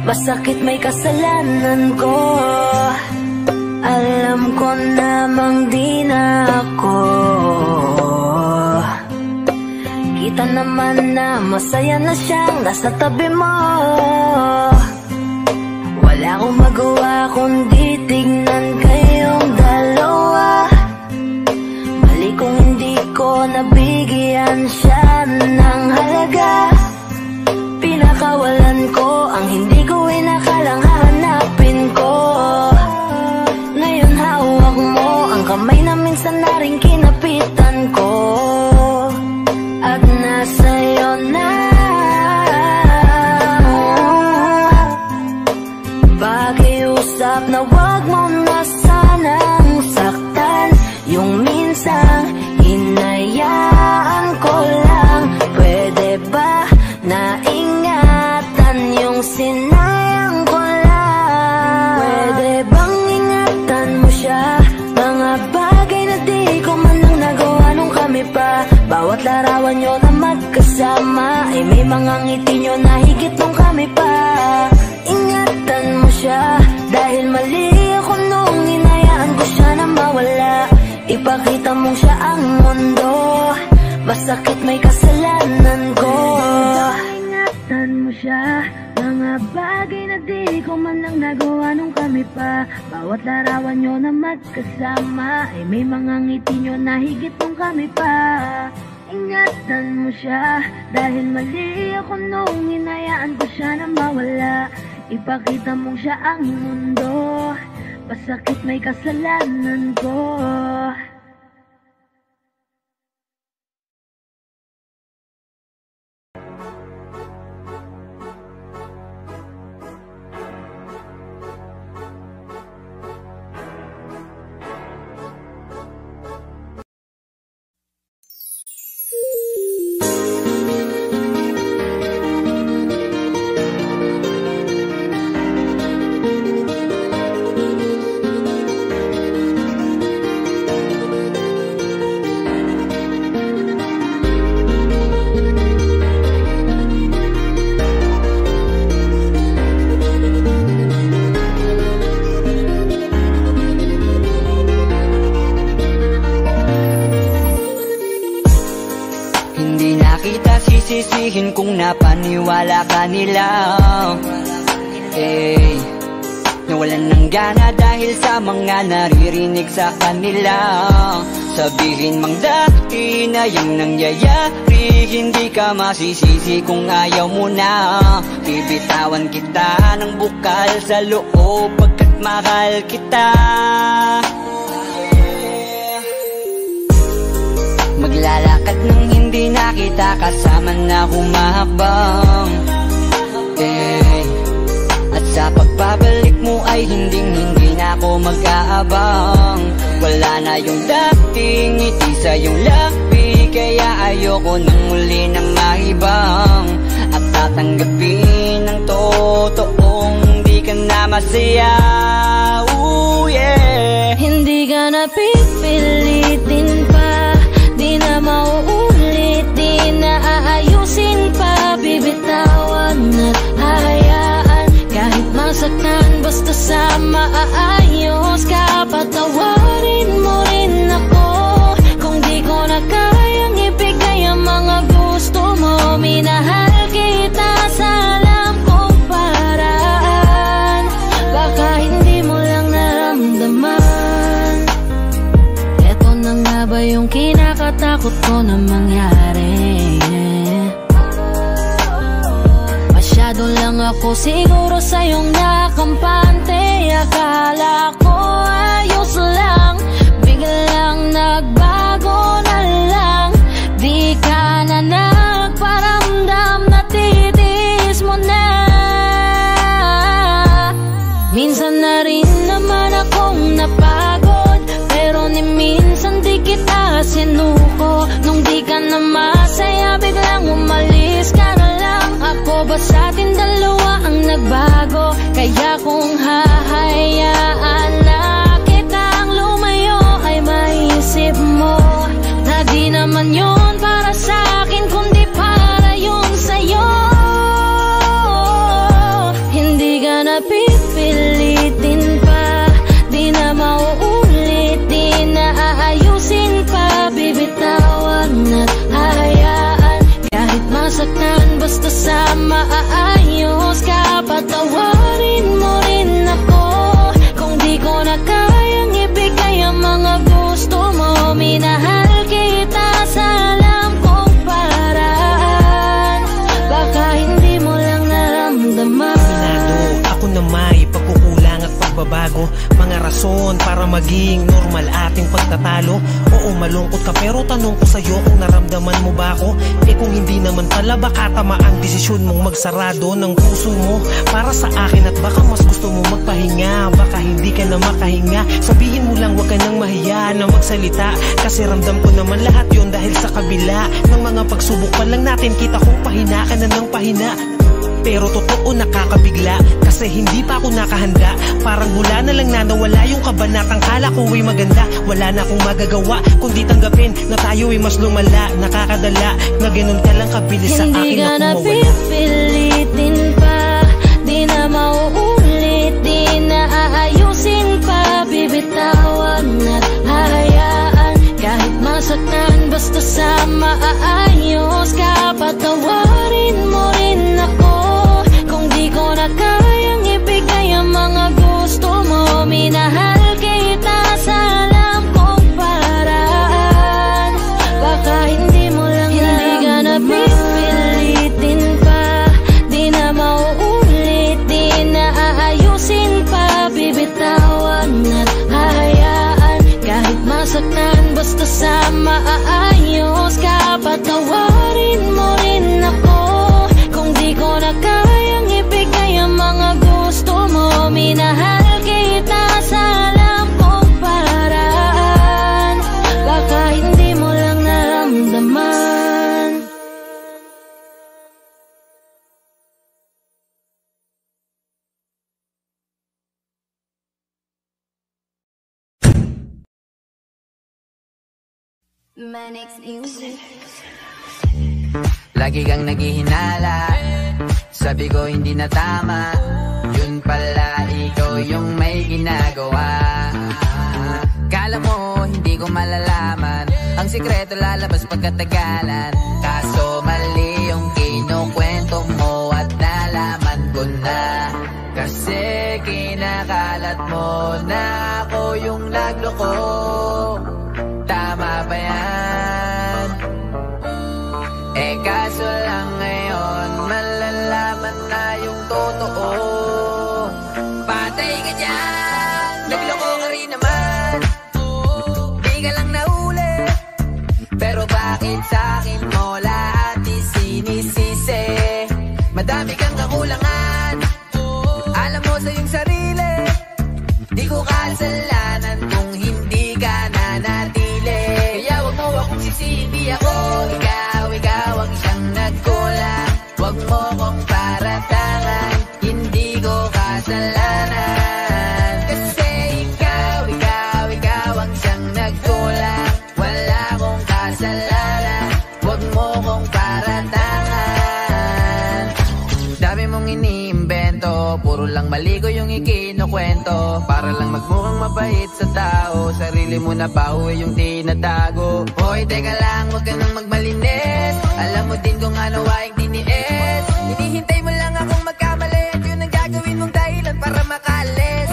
masakit may kasalanan ko. Alam ko namang di na ako, kita naman na masaya na siyang nasa tabi mo. Wala akong magawa kundi tignan kayong dalawa. Mali kung hindi ko nabigyan siya ng halaga. Pinakawalan ko ang hindi ko inakalang hahanapin ko. Ngayon hawak mo ang kamay na minsan na rin kinapitan ko. At nasa'yo na pakiusap na wag mo na sanang saktan. Yung minsan hinayaan ko lang, pwede ba na ingatan yung sinayang ko lang? Pwede bang ingatan mo siya, mga bagay na di ko man lang nagawa nung kami pa. Bawat larawan nyo na magkasama ay may mga ngiti nyo na higit nung kami pa. Ingatan mo siya, dahil mali ako nung hinayaan ko siya na mawala. Ipakita mong siya ang mundo, masakit may kasalanan ko. Ingatan mo siya, mga bagay na di ko man lang nagawa nung kami pa. Bawat larawan nyo na magkasama ay may mga ngiti nyo na higit nung kami pa. Ingatan mo siya, dahil mali ako nung hinayaan ko siya na mawala. Ipakita mong siya ang mundo, masakit may kasalanan ko. Sisisihin kung napaniwala ka nila, nawalan ng gana dahil sa mga naririnig sa kanila. sabihin mang dati na yung nangyayari, hindi ka masisisi kung ayaw mo na. Bibitawan kita ng bukal sa loob pagkat mahal kita. Maglalakad nang hindi na kita kasama na humahakbang, at sa pagbabalik mo ay hindi na ako mag-aabang. Wala na yung dating ngiti sa iyong labi, kaya ayoko nang muli na maibang. At tatanggapin ng totoong di ka na masaya. Ooh, yeah. Hindi ka na pipilitin pa, di na mauulit, di na aayusin pa. Bibitawan at hayaan, kahit masaktan, basta sa maayos ka. Patawarin mo rin ako kung di ko na kayang ibigay ang mga gusto mo. Minahal kita sa alam kong paraan, baka hindi mo lang naramdaman. Eto na nga ba yung kinakatakot ko na mangyari? Masyado lang ako siguro sa'yong nakampante. Akala ko ayos lang, biglang nagbago na lang. Di ka na nagparamdam, natitiis mo na. Minsan na rin naman akong napagod, pero ni minsan di kita sinuko. Nung di ka na masaya, biglang umalis ka na lang. Ako ba sa atin dalawa ang nagbago? Kaya kung hahayaan na kitang lumayo, ay maisip mo na di naman yun para sa akin, kundi para yun sa'yo. Hindi ka na pipilitin pa, di na mauulit, di na aayusin pa. Bibitawan at hayaan, kahit masaktan, basta sa maayos ka. Patawarin mo rin ako kung di ko na kayang ibigay ang mga gusto mo. Minahal kita sa alam kong paraan, baka hindi mo lang naramdaman. Minado ako na may pagkukulang at pagbabago, mga rason para maging normal ating pagtatalo. Oo, malungkot ka pero tanong ko sa'yo kung naramdaman mo ba ako? Kung hindi naman pala, baka tama ang desisyon mong magsarado ng puso mo para sa akin. At baka mas gusto mo magpahinga, baka hindi ka na makahinga. Sabihin mo lang, wag ka nang mahiya na magsalita, kasi ramdam ko naman lahat yun dahil sa kabila ng mga pagsubok pa lang natin, kita kong pahina ka na ng pahina. Pero totoo nakakabigla, kasi hindi pa ako nakahanda. Parang hula na lang na nawala yung kabanatang kala ko ay maganda. Wala na akong magagawa kundi tanggapin na tayo ay mas lumala. Nakakadala na ganun ka lang kabilis sa akin na kumawala. Hindi ka na pipilitin pa, di na mauulit, di na aayusin pa. Bibitawan at hayaan, kahit masaktan, basta sa maayos ka. Patawarin mo rin ako kung di ko na kayang ibigay ang mga gusto mo. Minahal kita sa alam kong paraan, baka hindi mo lang naramdaman. Hindi ka na pipilitin pa, di na mauulit, di na aayusin pa. Bibitawan at hayaan, kahit masaktan, basta sa maayos ka. Patawarin mo rin ako kung di ko na kayang ibigay ang mga gusto mo. Minahal kita sa alam kong paraan, baka hindi mo lang naramdaman. Manix Music. Lagi kang naghihinala, sabi ko hindi na tama. Yun pala ikaw yung may ginagawa. Kala mo hindi ko malalaman, ang sikreto lalabas pagkatagalan. Kaso mali yung kinukwento mo at nalaman ko na. Kasi kinakalat mo na ako yung nagloko. Tama totoo. Patay ka dyan, nagloko ka rin naman. Di ka lang nahuli, pero bakit sa'kin mo lahat isinisisi? Madami kang kakulangan, alam mo sa iyong sarili. Di ko kasalanan kung hindi ka nanatili. Kaya wag mo akong sisihin, di ako ikaw ang siyang nagkulang. Wag mo kong paratangan, hindi ko kasalanan. Kasi ikaw ang siyang nagkulang. Wala kong kasalanan, wag mo kong paratangan. Dami mong iniimbento, puro lang maligo yung ikinukwento. Para lang magmukhang mabait sa tao, sarili mo na pauwi yung tinatago. Hoy, teka lang, wag ka nang magmalinis. Alam mo din kung ano aking tiniis. Hinihintay mo lang akong magkamali, at yun ang gagawin mong dahilan para makalis.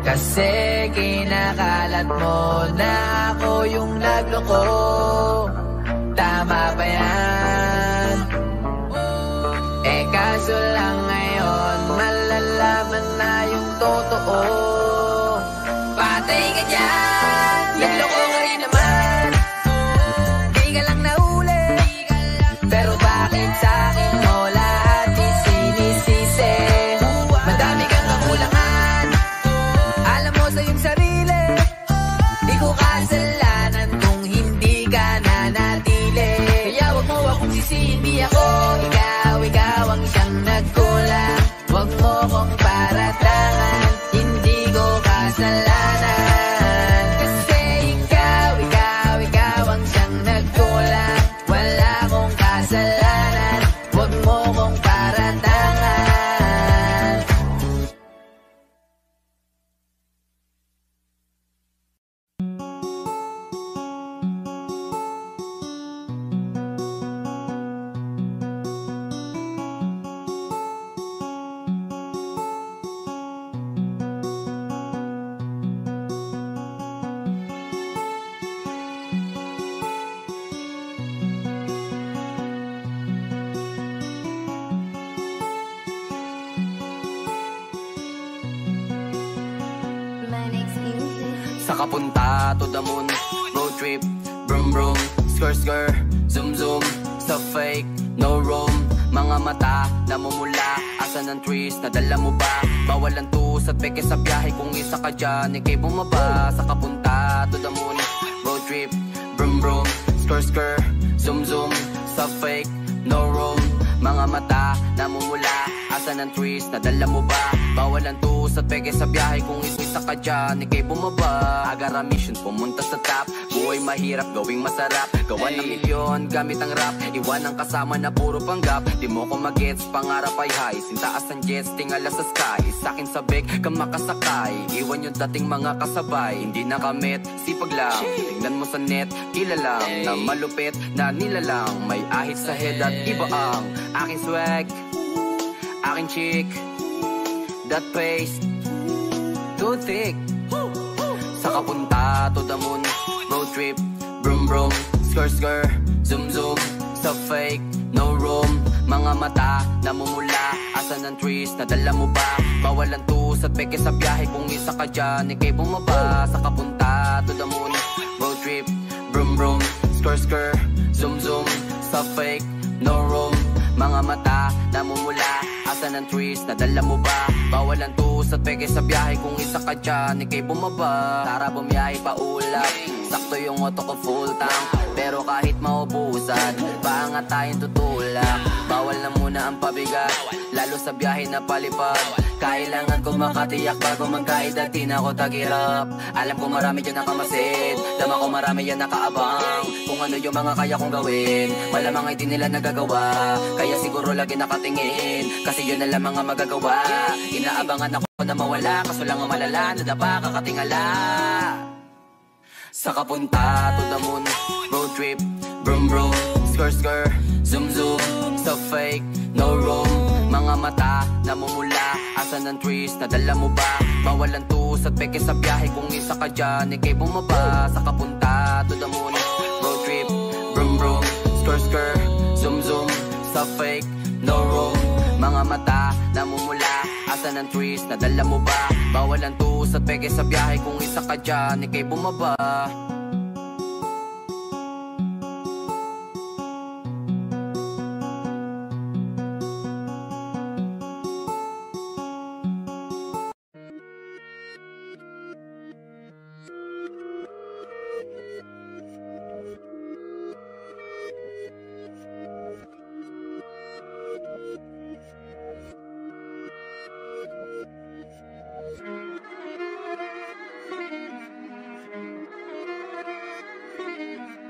Kasi kinakalat mo na ako yung nagloko. Tama ba yan? Eh kaso lang ngayon, malalaman na yung totoo. Patay ka dyan, nagloko ka rin naman. Di ka lang nahuli, pero bakit sa'kin mo lahat isinisisi? Madami kang kakulangan, alam mo sa iyong sarili. Di ko kasalanan kung hindi ka nanatili. Kaya wag mo akong sisihin, di ako ikaw ang siyang nagkulang. Wag mo kong paratangan, hindi ko kasalanan. Kasi ikaw ang siyang nagkulang. Wala kong kasalanan, wag mo kong paratangan. Saka punta to the moon, road trip, brum brum, skr skr, zoom zoom, sa fake, no room. Mga mata, namumula, asan ang trees, nadala mo ba? Bawal ang tus at peke sa biyahe, kung isa ka dyan, ikay bumaba. Saka punta to the moon, road trip, brum brum, skr skr, zoom zoom, sa fake, no room. Mga mata, namumula, asan ang trees, nadala mo ba? Bawal ang tus at peke sa biyahe, kung isa ka dyan, ikay bumaba. Agara mission, pumunta sa top, buhay mahirap, gawing masarap. Gawa ng milyon, gamit ang rap, iwan ang kasama na puro panggap. Di mo ko magets, pangarap ay high, sintaas ang jets, tingala sa sky. Sakin sabik, ka makasakay, iwan yung dating mga kasabay. Hindi nakamit, sipag lang, tingnan mo sa net, kilalang na malupit na nilalang. May ahit sa head at iba ang aking swag, aking chick, that face, too thick. Saka punta to the moon, road trip, brum brum, skr skr, zoom zoom, sa fake, no room. Mga mata, namumula, asan ang trees, nadala mo ba? Bawal ang tus at peke sa biyahe, kung isa ka dyan, ikay bumaba. Saka punta to the moon, road trip, brum brum, skr skr, zoom zoom, sa fake, no room. Mga mata, namumula, asan ang trees, nadala mo ba? Bawal ang tus at peke sa biyahe, kung isa ka dyan, ikay bumaba. Tara bumiyahe pa ulap, sakto yung auto ko full tank. Pero kahit maubusan, paangat tayong tutulak. Bawal na muna ang pabigat, lalo sa biyahe na palipad. Kailangan ko makatiyak bago magkaedad, di na ako tagirap. Alam ko marami dyan nakamasid, dama ko marami yan nakaabang. Kung ano yung mga kaya kong gawin, malamang ay di nila nagagawa. Kaya siguro lagi nakatingin, kasi yun na lang mga magagawa. Inaabangan ako na mawala, kaso lang ang malala, nadapa kakatingala. Saka punta to the moon, road trip, brum brum, skr skr, zoom zoom, sa fake, no room. Mga mata, namumula, asan ang trees, nadala mo ba? Bawal ang tus at peke sa biyahe, kung isa ka dyan, ikay bumaba. Saka punta to the moon, road trip, brum brum, skr skr, zoom zoom, sa fake, no room. Mga mata namumula, asan ang twist, nadala mo ba? Bawal ang tuos at peke sa biyahe, kung isa ka dyan, ikay bumaba.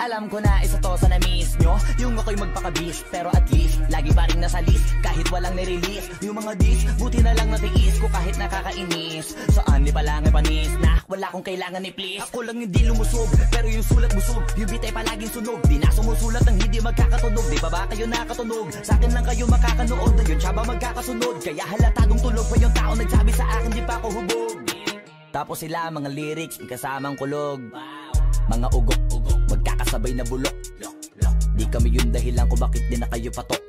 Alam ko na isa to sa na-miss nyo, yung ako'y magpakabis, pero at least lagi pa rin nasa list, kahit walang nirelease. Yung mga dis, buti na lang natiis ko kahit nakakainis. Saan ni palang panis na wala kong kailangan ni please. Ako lang hindi lumusog, pero yung sulat busog, yung bitay palaging sunog. Di na sumusulat ang hindi magkakatunog, di ba ba kayo nakatunog? Sa akin lang kayo makakanood, ayun siya ba magkakasunod? Kaya halatadong tulog pa yung tao nagsabi sa akin di pa ako hubog. Tapos sila mga lyrics, kasamang kulog. Mga ugok-ugok, magkakasabay na bulok. Di kami yung dahilan kung bakit di na kayo patok.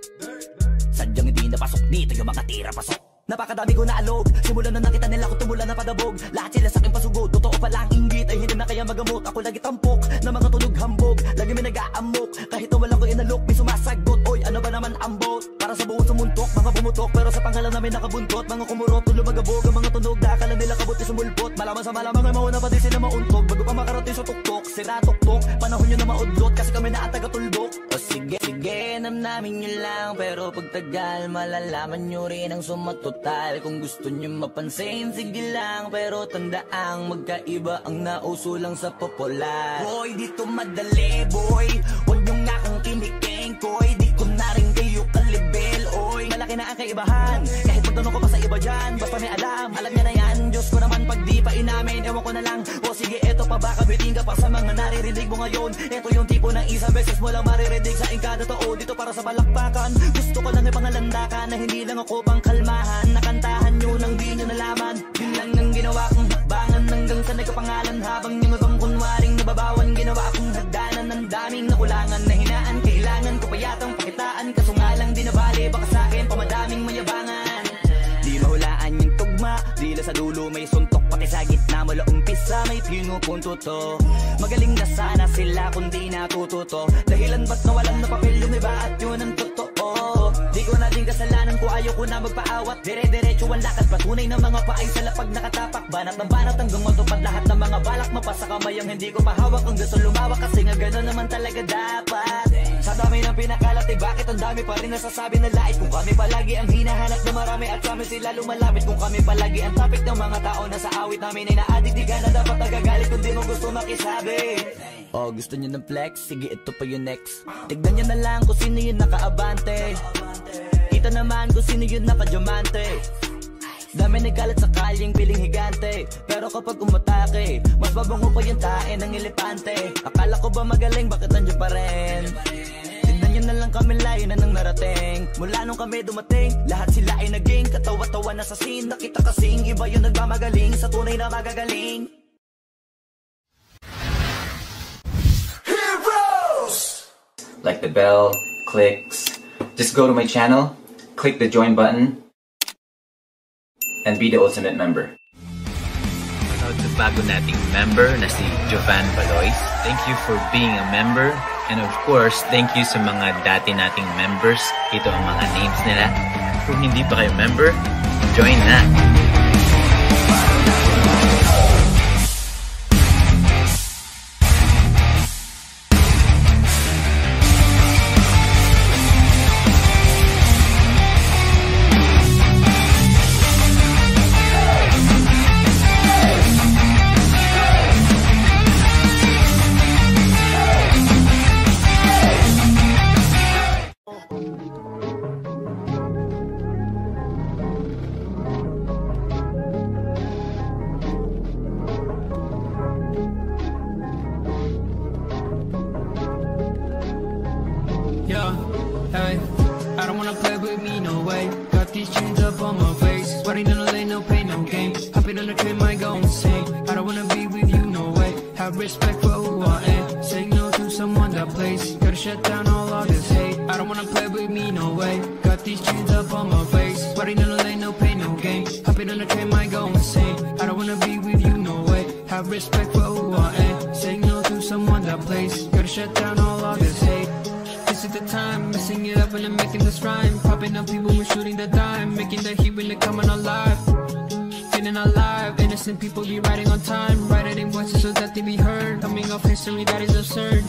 Sadyang hindi napasok dito yung mga tira pasok. Napakadami ko na alog, simulan na nakita nila ko tumula na padabog. Lahat sila sa akin pasugod, totoo pala ang inggit ay hindi na kaya magamot. Ako lagi tampok, na mga tunog hambog, lagi may nag-aamok. Kahit na walang ko inalok, may sumasagot. Oy, ano ba naman ang bot? Para sa buong sumuntok, mga bumutok, pero sa pangalan namin nakabuntot. Mga kumurot, tulo magabog, ang mga tunog na akala nila kabot na sumulpot. Malaman sa malamang ay mauna pa din sila mauntog. Bago pa makarating sa tuktok, sira tuktok, panahon nyo na maudlot, kasi kami na ang taga-tuldok. O sige, sige, namnamin nyo lang, pero pagtagal malalaman nyo rin ang sumatot. Kung gusto nyo mapansin, sige lang, pero tandaang magkaiba ang nauso lang sa popular. Boy, dito madali, boy, huwag nyo nga kang kiniking, koy. Di ko na rin kayo kalibel, oy. Malaki na ang kaibahan, kahit magtanong ko pa sa iba dyan. Basta may alam niya na yan. Diyos ko naman pag di pa inamin, ewan ko na lang. O sige, eto pa ba, kabiting ka pa sa mga naririnig mo ngayon. Eto yung tipo ng isang beses mo lang maririnig sa kada tao. Dito para sa balakpakan, gusto ko lang ipangalandakan na hindi lang ako pang kalmahan. Nakantahan nyo nang di nyo nalaman, yun lang ang ginawa kong hakbangan. Hanggang sa nagkapangalan, habang yung ibang kunwaring nababawan. Ginawa kong hagdanan ng daming nakulangan na hinaan. Kailangan ko pa yatang pakitaan, kaso nga lang di nabali. Baka sa akin pamadaming mayabangan. Di mahulaan yung tugma, dila sa dulo may suntok. Pati sa gitna mula umpisa may pinupunto to. Magaling na sana sila kung di natututo. Dahilan ba't nawalan na papel yung iba at yun ang totoo. Di ko na din kasalanan ko, ayaw ko na magpaawat. Dire-diretso ang lakad, patunay ng mga paay sa lapag nakatapak. Banat ng banat hanggang matupad lahat ng mga balak. Mapasa kamay ang hindi ko pahawak, ang gusto lumawak. Kasi nga gano'n naman talaga dapat. Sa dami ng pinakalat, eh bakit ang dami pa rin nasasabi na lait? Kung kami palagi ang hinahanap na marami at kami sila lumalapit. Kung kami palagi ang topic ng mga tao na sa awit namin ay na-addict. Di ka na dapat nagagalit kung di mo gusto makisabi. Oh, gusto nyo ng flex? Sige, ito pa yung next. Tignan nyo na lang kung sino yung nakaabante. Kita naman kung sino yung nakadiamante. Dami nagalit sa kalyeng piling higante, pero kapag umatake, mas babango pa yung tae ng elepante. Akala ko ba magaling, bakit nandiyan pa rin? Tignan nyo na lang kami, layo na nang narating. Mula nung kami dumating, lahat sila ay naging katawa-tawa na sa scene. Nakita kasing iba yung nagmamagaling sa tunay na magagaling. Like the bell, clicks. Just go to my channel, click the join button, and be the ultimate member. Shoutout sa bago nating member na si Jovan Balois. Thank you for being a member. And of course, thank you sa mga dati nating members. Ito ang mga names nila. Kung hindi pa kayo member, join na! Yeah, hey, I don't wanna play with me, no way. Got these chains up on my face, sweating in the lane, no pain, no gain. Hopping on the train, might go insane. I don't wanna be with you, no way. Have respect for who I am. Saying no to someone that plays. Gotta shut down all of this hate. I don't wanna play with me, no way. Got these chains up on my face. Riding in the lane, no pain, no gain. Hopping on the train, might go insane. I don't wanna be with you, no way. Have respect for who I am. Saying no to someone that plays. Gotta shut down all of this hate. This is the time, messing it up when I'm making this rhyme. Popping up people, we're shooting the dime. Making the heat when they're coming alive. Feeling alive, innocent people be riding on time. Writing voices so that they be heard. Coming off history that is absurd.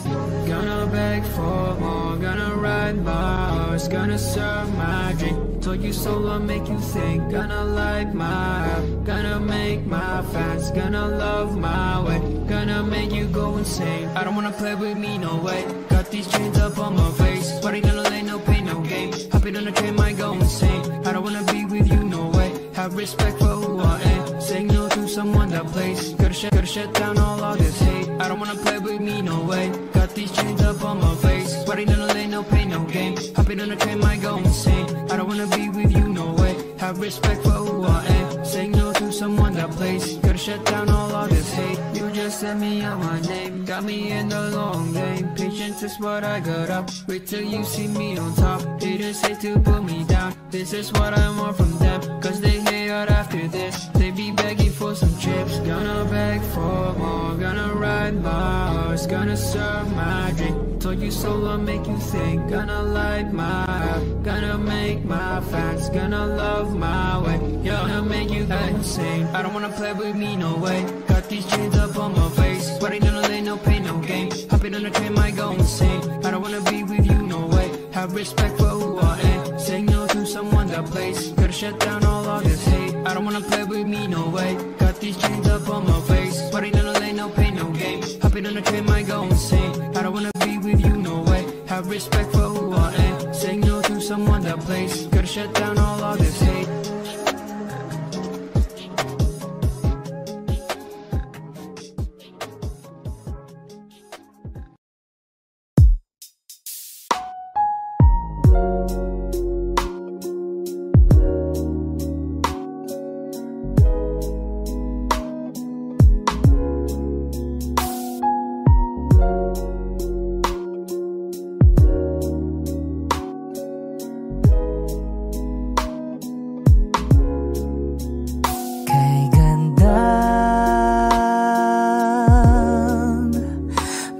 Gonna beg for more, gonna ride my horse. Gonna serve my drink. Told you so, I'll make you think. Gonna like my app, gonna make my fans. Gonna love my way, gonna make you go insane. I don't wanna play with me, no way. Got these chains up on my face. Riding in the lane, no pain, no gain. Hopping on the train, might go insane. I don't wanna be with you, no way. Have respect for who I am. Saying no to someone that plays. Gotta shut down all of this hate. I don't wanna play with me, no way. Got these chains up on my face. Riding in the lane, no pain, no gain. Hopping on the train, might go insane. I don't wanna be with you, no way. Have respect for who I am. Saying no to someone that plays. Gotta shut down all of this hate. You just sent me out my name. Got me in the long game. Patience is what I got up. Wait till you see me on top. Haters hate to put me down. This is what I want from them. Cause they hate out after this. They be begging for some chips. Gonna beg for more. Gonna ride my horse. Gonna serve my drink. Told you so, I'll make you think. Gonna light my app. Gonna make my fans. Gonna love my way. Gonna make you go insane. I don't wanna play with me, no way. Got these chains up on my face. Riding in the lane, no pain, no gain. Hopping on the train, might go insane. I don't wanna be with you, no way. Have respect for who I am. Saying no to someone that plays. Gotta shut down all of this hate. I don't wanna play with me, no way. Got these chains up on my face. Riding in the lane, no pain, no gain. Hopping on the train, might go insane. I don't wanna be with you, no way. Have respect for who I am. Saying no to someone that plays. Gotta shut down all of this hate.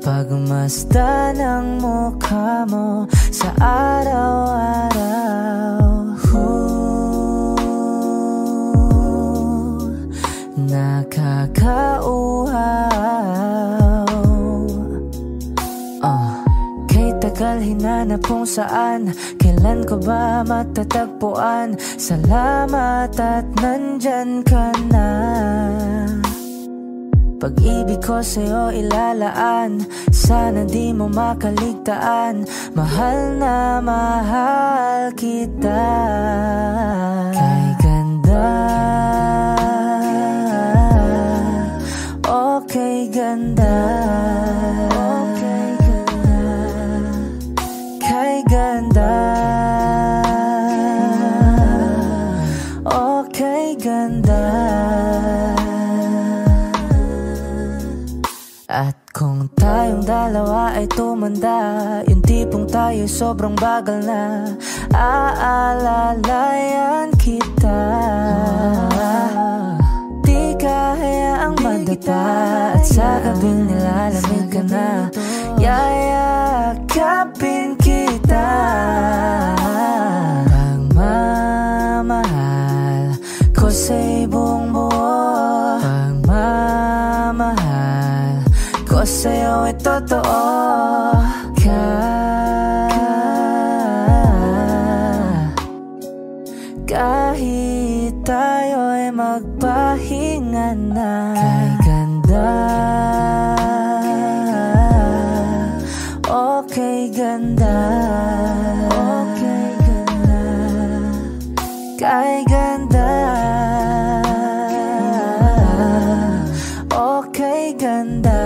Pagmasta ng mukha mo sa araw-araw. Nakakauhaw. Kay tagal hinanap kung saan, kailan ko ba matatagpuan? Salamat at nandyan ka na. Pag-ibig ko sa'yo ilalaan, sana di mo makaligtaan. Mahal na mahal kita. Kay ganda, okay ganda, okay ganda. Kay ganda, okay ganda. At kung tayong dalawa ay tumanda, yung tipong tayo sobrang bagal na, aalalayan kita. Di kahayaang madata, at sa gabing nilalamig ka na, yayakapin kita. Pagmamahal ko sa'y buong buo, pagmamahal ko sa'yo ay totoo. Kahit tayo ay magpahinga na. Kay ganda, okay ganda, okay ganda. Kay ganda, okay ganda.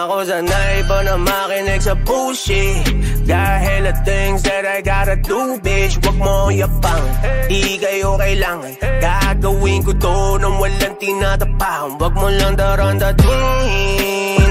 ako sanay pa na makinig sa pussy. Got hella things that I gotta do, bitch. Wag mo yapang, di kayo kailangan. Gagawin ko to nang walang tinatapang. Wag mo lang darandatuhin.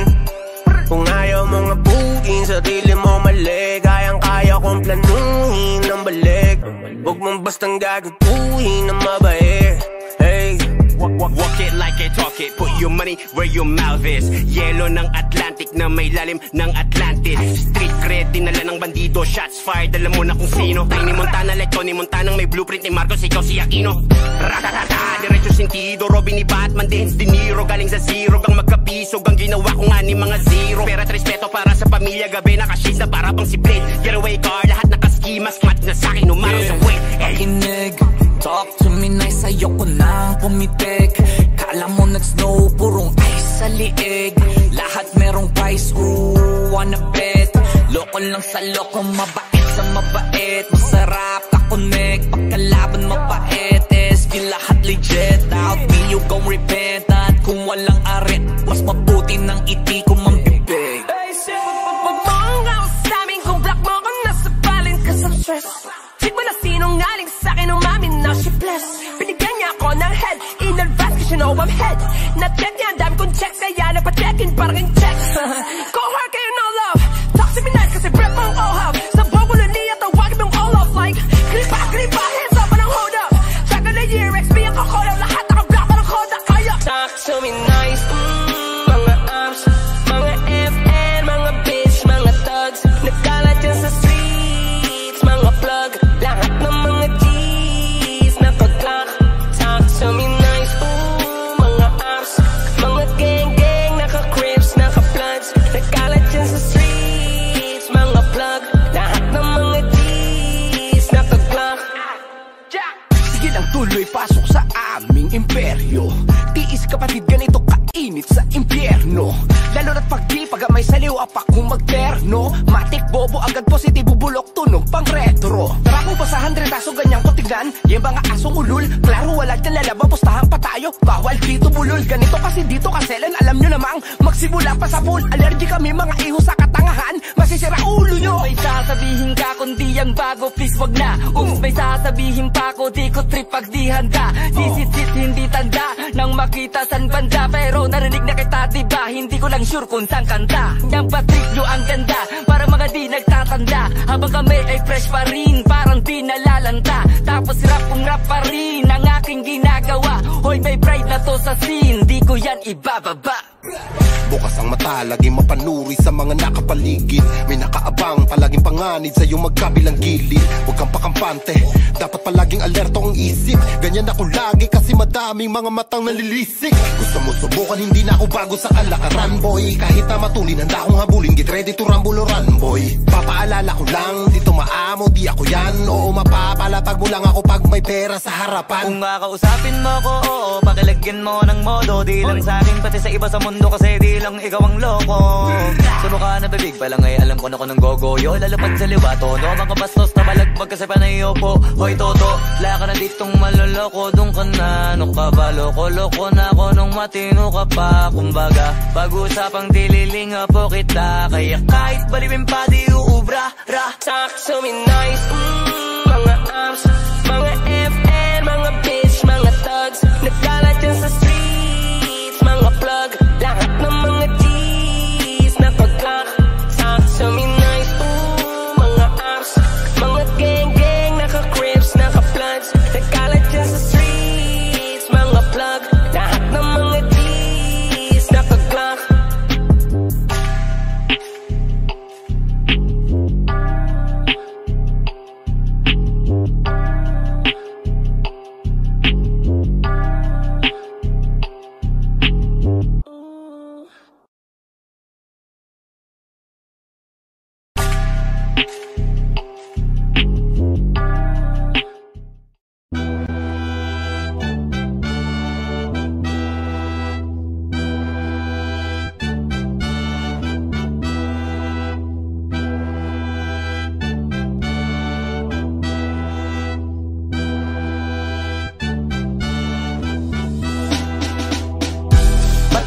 Kung ayaw mong abutin, sarili mo mali. Kayang-kaya kong planuhin ng balik. Wag mong bastang gagaguhin ng mabait. Hey, walk it like it, talk it. Put your money where your mouth is. Yelo ng Atlantic na may lalim ng Atlantis. Street cred, dinala ng bandido. Shots fired, alam mo na kung sino. Tiny Montana, like Tony Montana, may blueprint ni Marcos, ikaw si Aquino. Ratatata, diretso sentido. Robin ni Batman, Dance De Niro. Galing sa zero, gang magkapisog. Ang ginawa ko nga ni mga zero. Pera at respeto para sa pamilya. Gabi nakashades na para bang si Blade. Getaway car, lahat nakaski. Mas match na sa'kin, umaraw sa way. Pakinig, talk to me nice. Ayoko nang pumitik. Kala mo nag-snow, purong ice sa liig. Lahat merong price, ooh, wanna bet. Loko lang sa loko, mabait sa mabait. Masarap ka-connect, pagkalaban mapait. SB lahat legit, out me you gon' repent. At kung walang arit, mas mabuti ng iti ko mambibig. Pagmamang ako sa'min, kung black mo ko nasa balin. Cause I'm stressed. Check mo na sinungaling sa'kin, umamin na she blessed. Binigyan niya ako ng head, in advance cause you know I'm head. Na-check niya, dami kong checks, kaya napacheck-in parang yung checks. Go hard kayo, no love. Talk to me nice kasi breath mong ohab. Sa bogulo niya, tawagin mong all off like gripa, hands up, anong hold up. Track of the year, XP ang kakodaw, lahat naka-block ng koda, kaya. Talk to me nice, mga abs, mga FN, mga bitch, mga thugs. Nagkalat yan sa streets, mga plug. Lahat ng mga G's na pag-clock. Talk to me nice, mga abs, mga gang, naka-crips, naka-bloods. Nagkalat yan sa streets, mga plug. Lahat ng mga G's na pag-clock. Sige lang tuloy, pasok sa aming imperyo. Tiis kapatid, ganito kainit sa impyerno. Lalo na't pag may saliw, apak kung magterno. Matik, bobo, agad positibo, bulok, tunog, pang retro. Tara ko pa sa 100 aso, ganyan ko tignan. Yung mga asong ulul, klaro walang talalaba, pustahan pa tayo. Bawal dito bulol, ganito kasi dito kaselan. Alam nyo namang, magsimula pa sa pool. Allergy kami mga iho sa katangahan, masisira ulo nyo. May sasabihin ka kundi yan bago, please wag na. May sasabihin pa ko, di ko trip pag di handa. Sisit hindi tanda, nang makita san banda. Pero narinig na kita diba, hindi ko lang sure kung saan kanta. Yang patrip nyo ang ganda, para mga di nagtatanda. Habang kami ay fresh pa rin, parang di nalalanta. Tapos rap kong rap pa rin, ang aking ginagawa. Hoy may pride na to sa scene, di ko yan ibababa. Bukas ang mata, laging mapanuri sa mga nakapaligid. May nakaabang, palaging panganib sa iyong magkabilang gilid. Huwag kang pakampante, dapat palaging alerto ang isip. Ganyan ako lagi kasi madaming mga matang nalilisik. Gusto mo subukan, hindi na ako bago sa kalakaran, boy. Kahit na matulin, handa akong habulin. Get ready to rumble or run, boy. Papaalala ko lang, dito maamo, di ako yan. Oo, mapapalatag mo lang ako pag may pera sa harapan. Kung kakausapin mo ko, oo, pakilagyan mo ng modo. Di lang sa akin, pati sa iba sa mundo, kasi di lang ikaw ang loko. Suno ka na bibig pa lang ay alam ko na ko ng gogoyo. Lalapad sa liwa, tono, mga bastos na balagbag kasi panayo po. Hoy toto, wala ka na ditong maloloko. Doon ka na, ano ka ba, loko-loko na ako nung matino ka pa. Kumbaga, pag-usapang dililinga po kita. Kaya kahit balibin pa di uubra, ra. Talk to me nice, mga abs, mga FN, mga bitch, mga thugs. Nagkalat yan sa streets, mga plug. Lahat ng mga G's na pag-clock. Talk to me nice, mga abs, mga gang, naka-crips, naka-bloods. Nagkalat yan sa streets, mga plug. Lahat ng mga G's na pag-clock.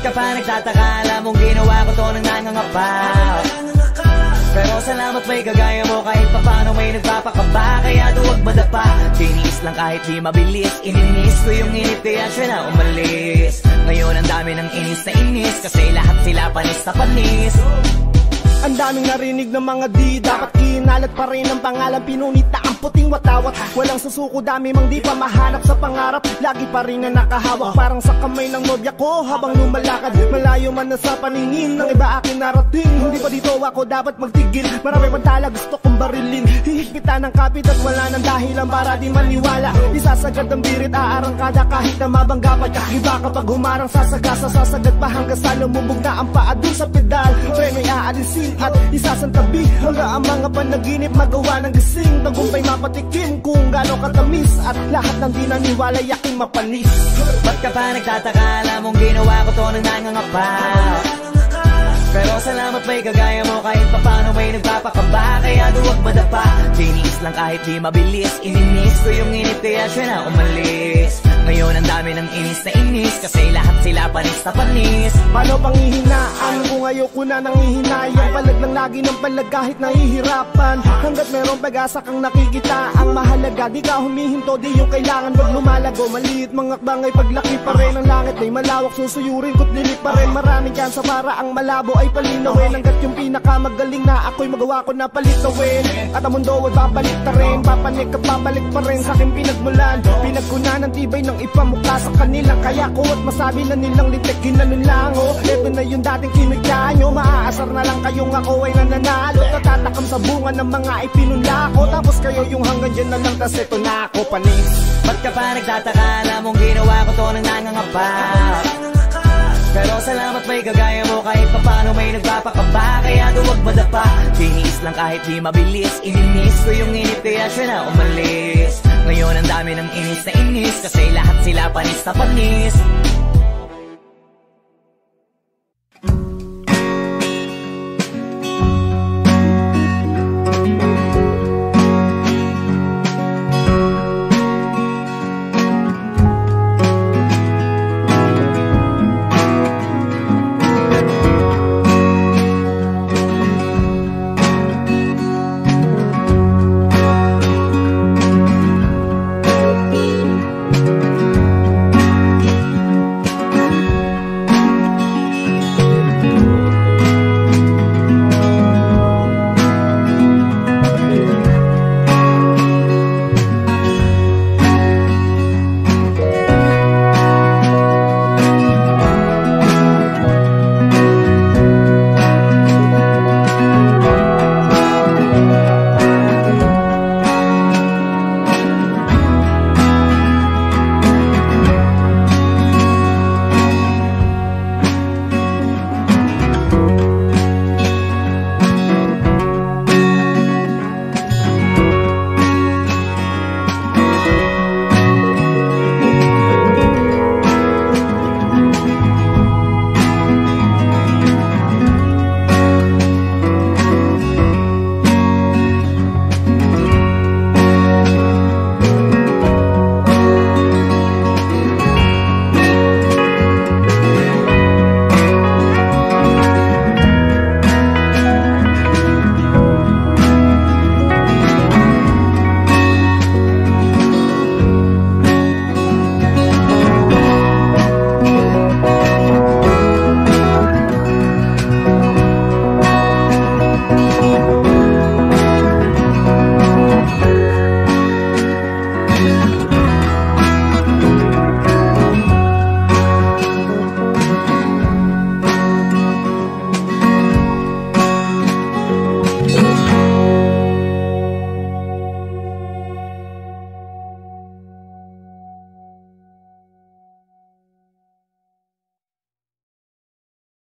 ka pa nagtataka? Alam mong ginawa ko to nang nangangapa. Pero salamat may kagaya mo, kahit pa paano may nagpapakaba. Kaya duwag madapa, tiniis lang kahit di mabilis. Ininis ko yung init kaya siya na umalis. Ngayon ang dami ng inis na inis, kasi lahat sila panis na panis. Ang daming narinig ng mga di dapat kinalat pa rin ang pangalan. Pinunit na ang puting watawat. Walang susuko, dami mang di pa mahanap sa pangarap. Lagi pa rin na nakahawak, parang sa kamay ng nobya ko habang lumalakad. Malayo man na sa paningin ng iba akin narating. Hindi pa dito ako dapat magtigil. Marami pang tala gusto kong barilin. Hihigpitan ng kapit at wala ng dahilan para di maniwala. Isasagad ang birit, aarangkada kahit na mabanggapan ka. Iba kapag humarang sasagasa, sasagad pa hanggang sa lumubog na ang paa dun sa pedal. Preno'y aalisin at isasantabi hanggang ang mga panaginip magawa ng gising. Tagumpay mapatikim kung gaano katamis at lahat ng di naniwala yaking mapanis. Ba't ka pa nagtataka? Alam mong ginawa ko to nang nangangapa. Pero salamat may kagaya mo, kahit pa paano may nagpapakaba. Kaya duwag madapa, tiniis lang kahit di mabilis. Ininis ko yung init kaya siya na umalis. Ngayon ang dami ng inis na inis, kasi lahat sila panis na panis. Paano panghihinaan kung ayoko na nangihinayang? Palag lang lagi ng palag kahit nahihirapan. Hanggat merong pag-asa kang nakikita, ang mahalaga di ka humihinto, di yung kailangan pag lumalago. Maliit mga akbang ay paglaki pa rin ang langit ay malawak, susuyurin ko't lilit pa rin. Maraming chance para ang malabo ay palinawin. Hanggat yung pinakamagaling na ako'y magawa ko na palitawin. At ang mundo ay babalik ta rin, papanik at babalik pa rin sa aking pinagmulan. Pinagkunan ng tibay ng ipamukla sa kanila, kaya ko at masabi na nilang lintik ginanunlango. Ito na yung dating kinagya nyo, maaasar na lang kayong ako ay nananalo. Natatakam sa bunga ng mga ipinunla ko, tapos kayo yung hanggang dyan na lang, tas ito na ako panis. Ba't ka pa nagtataka? Alam mong ginawa ko to nang nangangapa. Pero salamat may kagaya mo, kahit pa paano may nagpapakaba. Kaya duwag madapa, tiniis lang kahit di mabilis. Ininis ko yung init kaya siya na umalis. Ngayon ang dami ng inis na inis, kasi lahat sila panis na panis.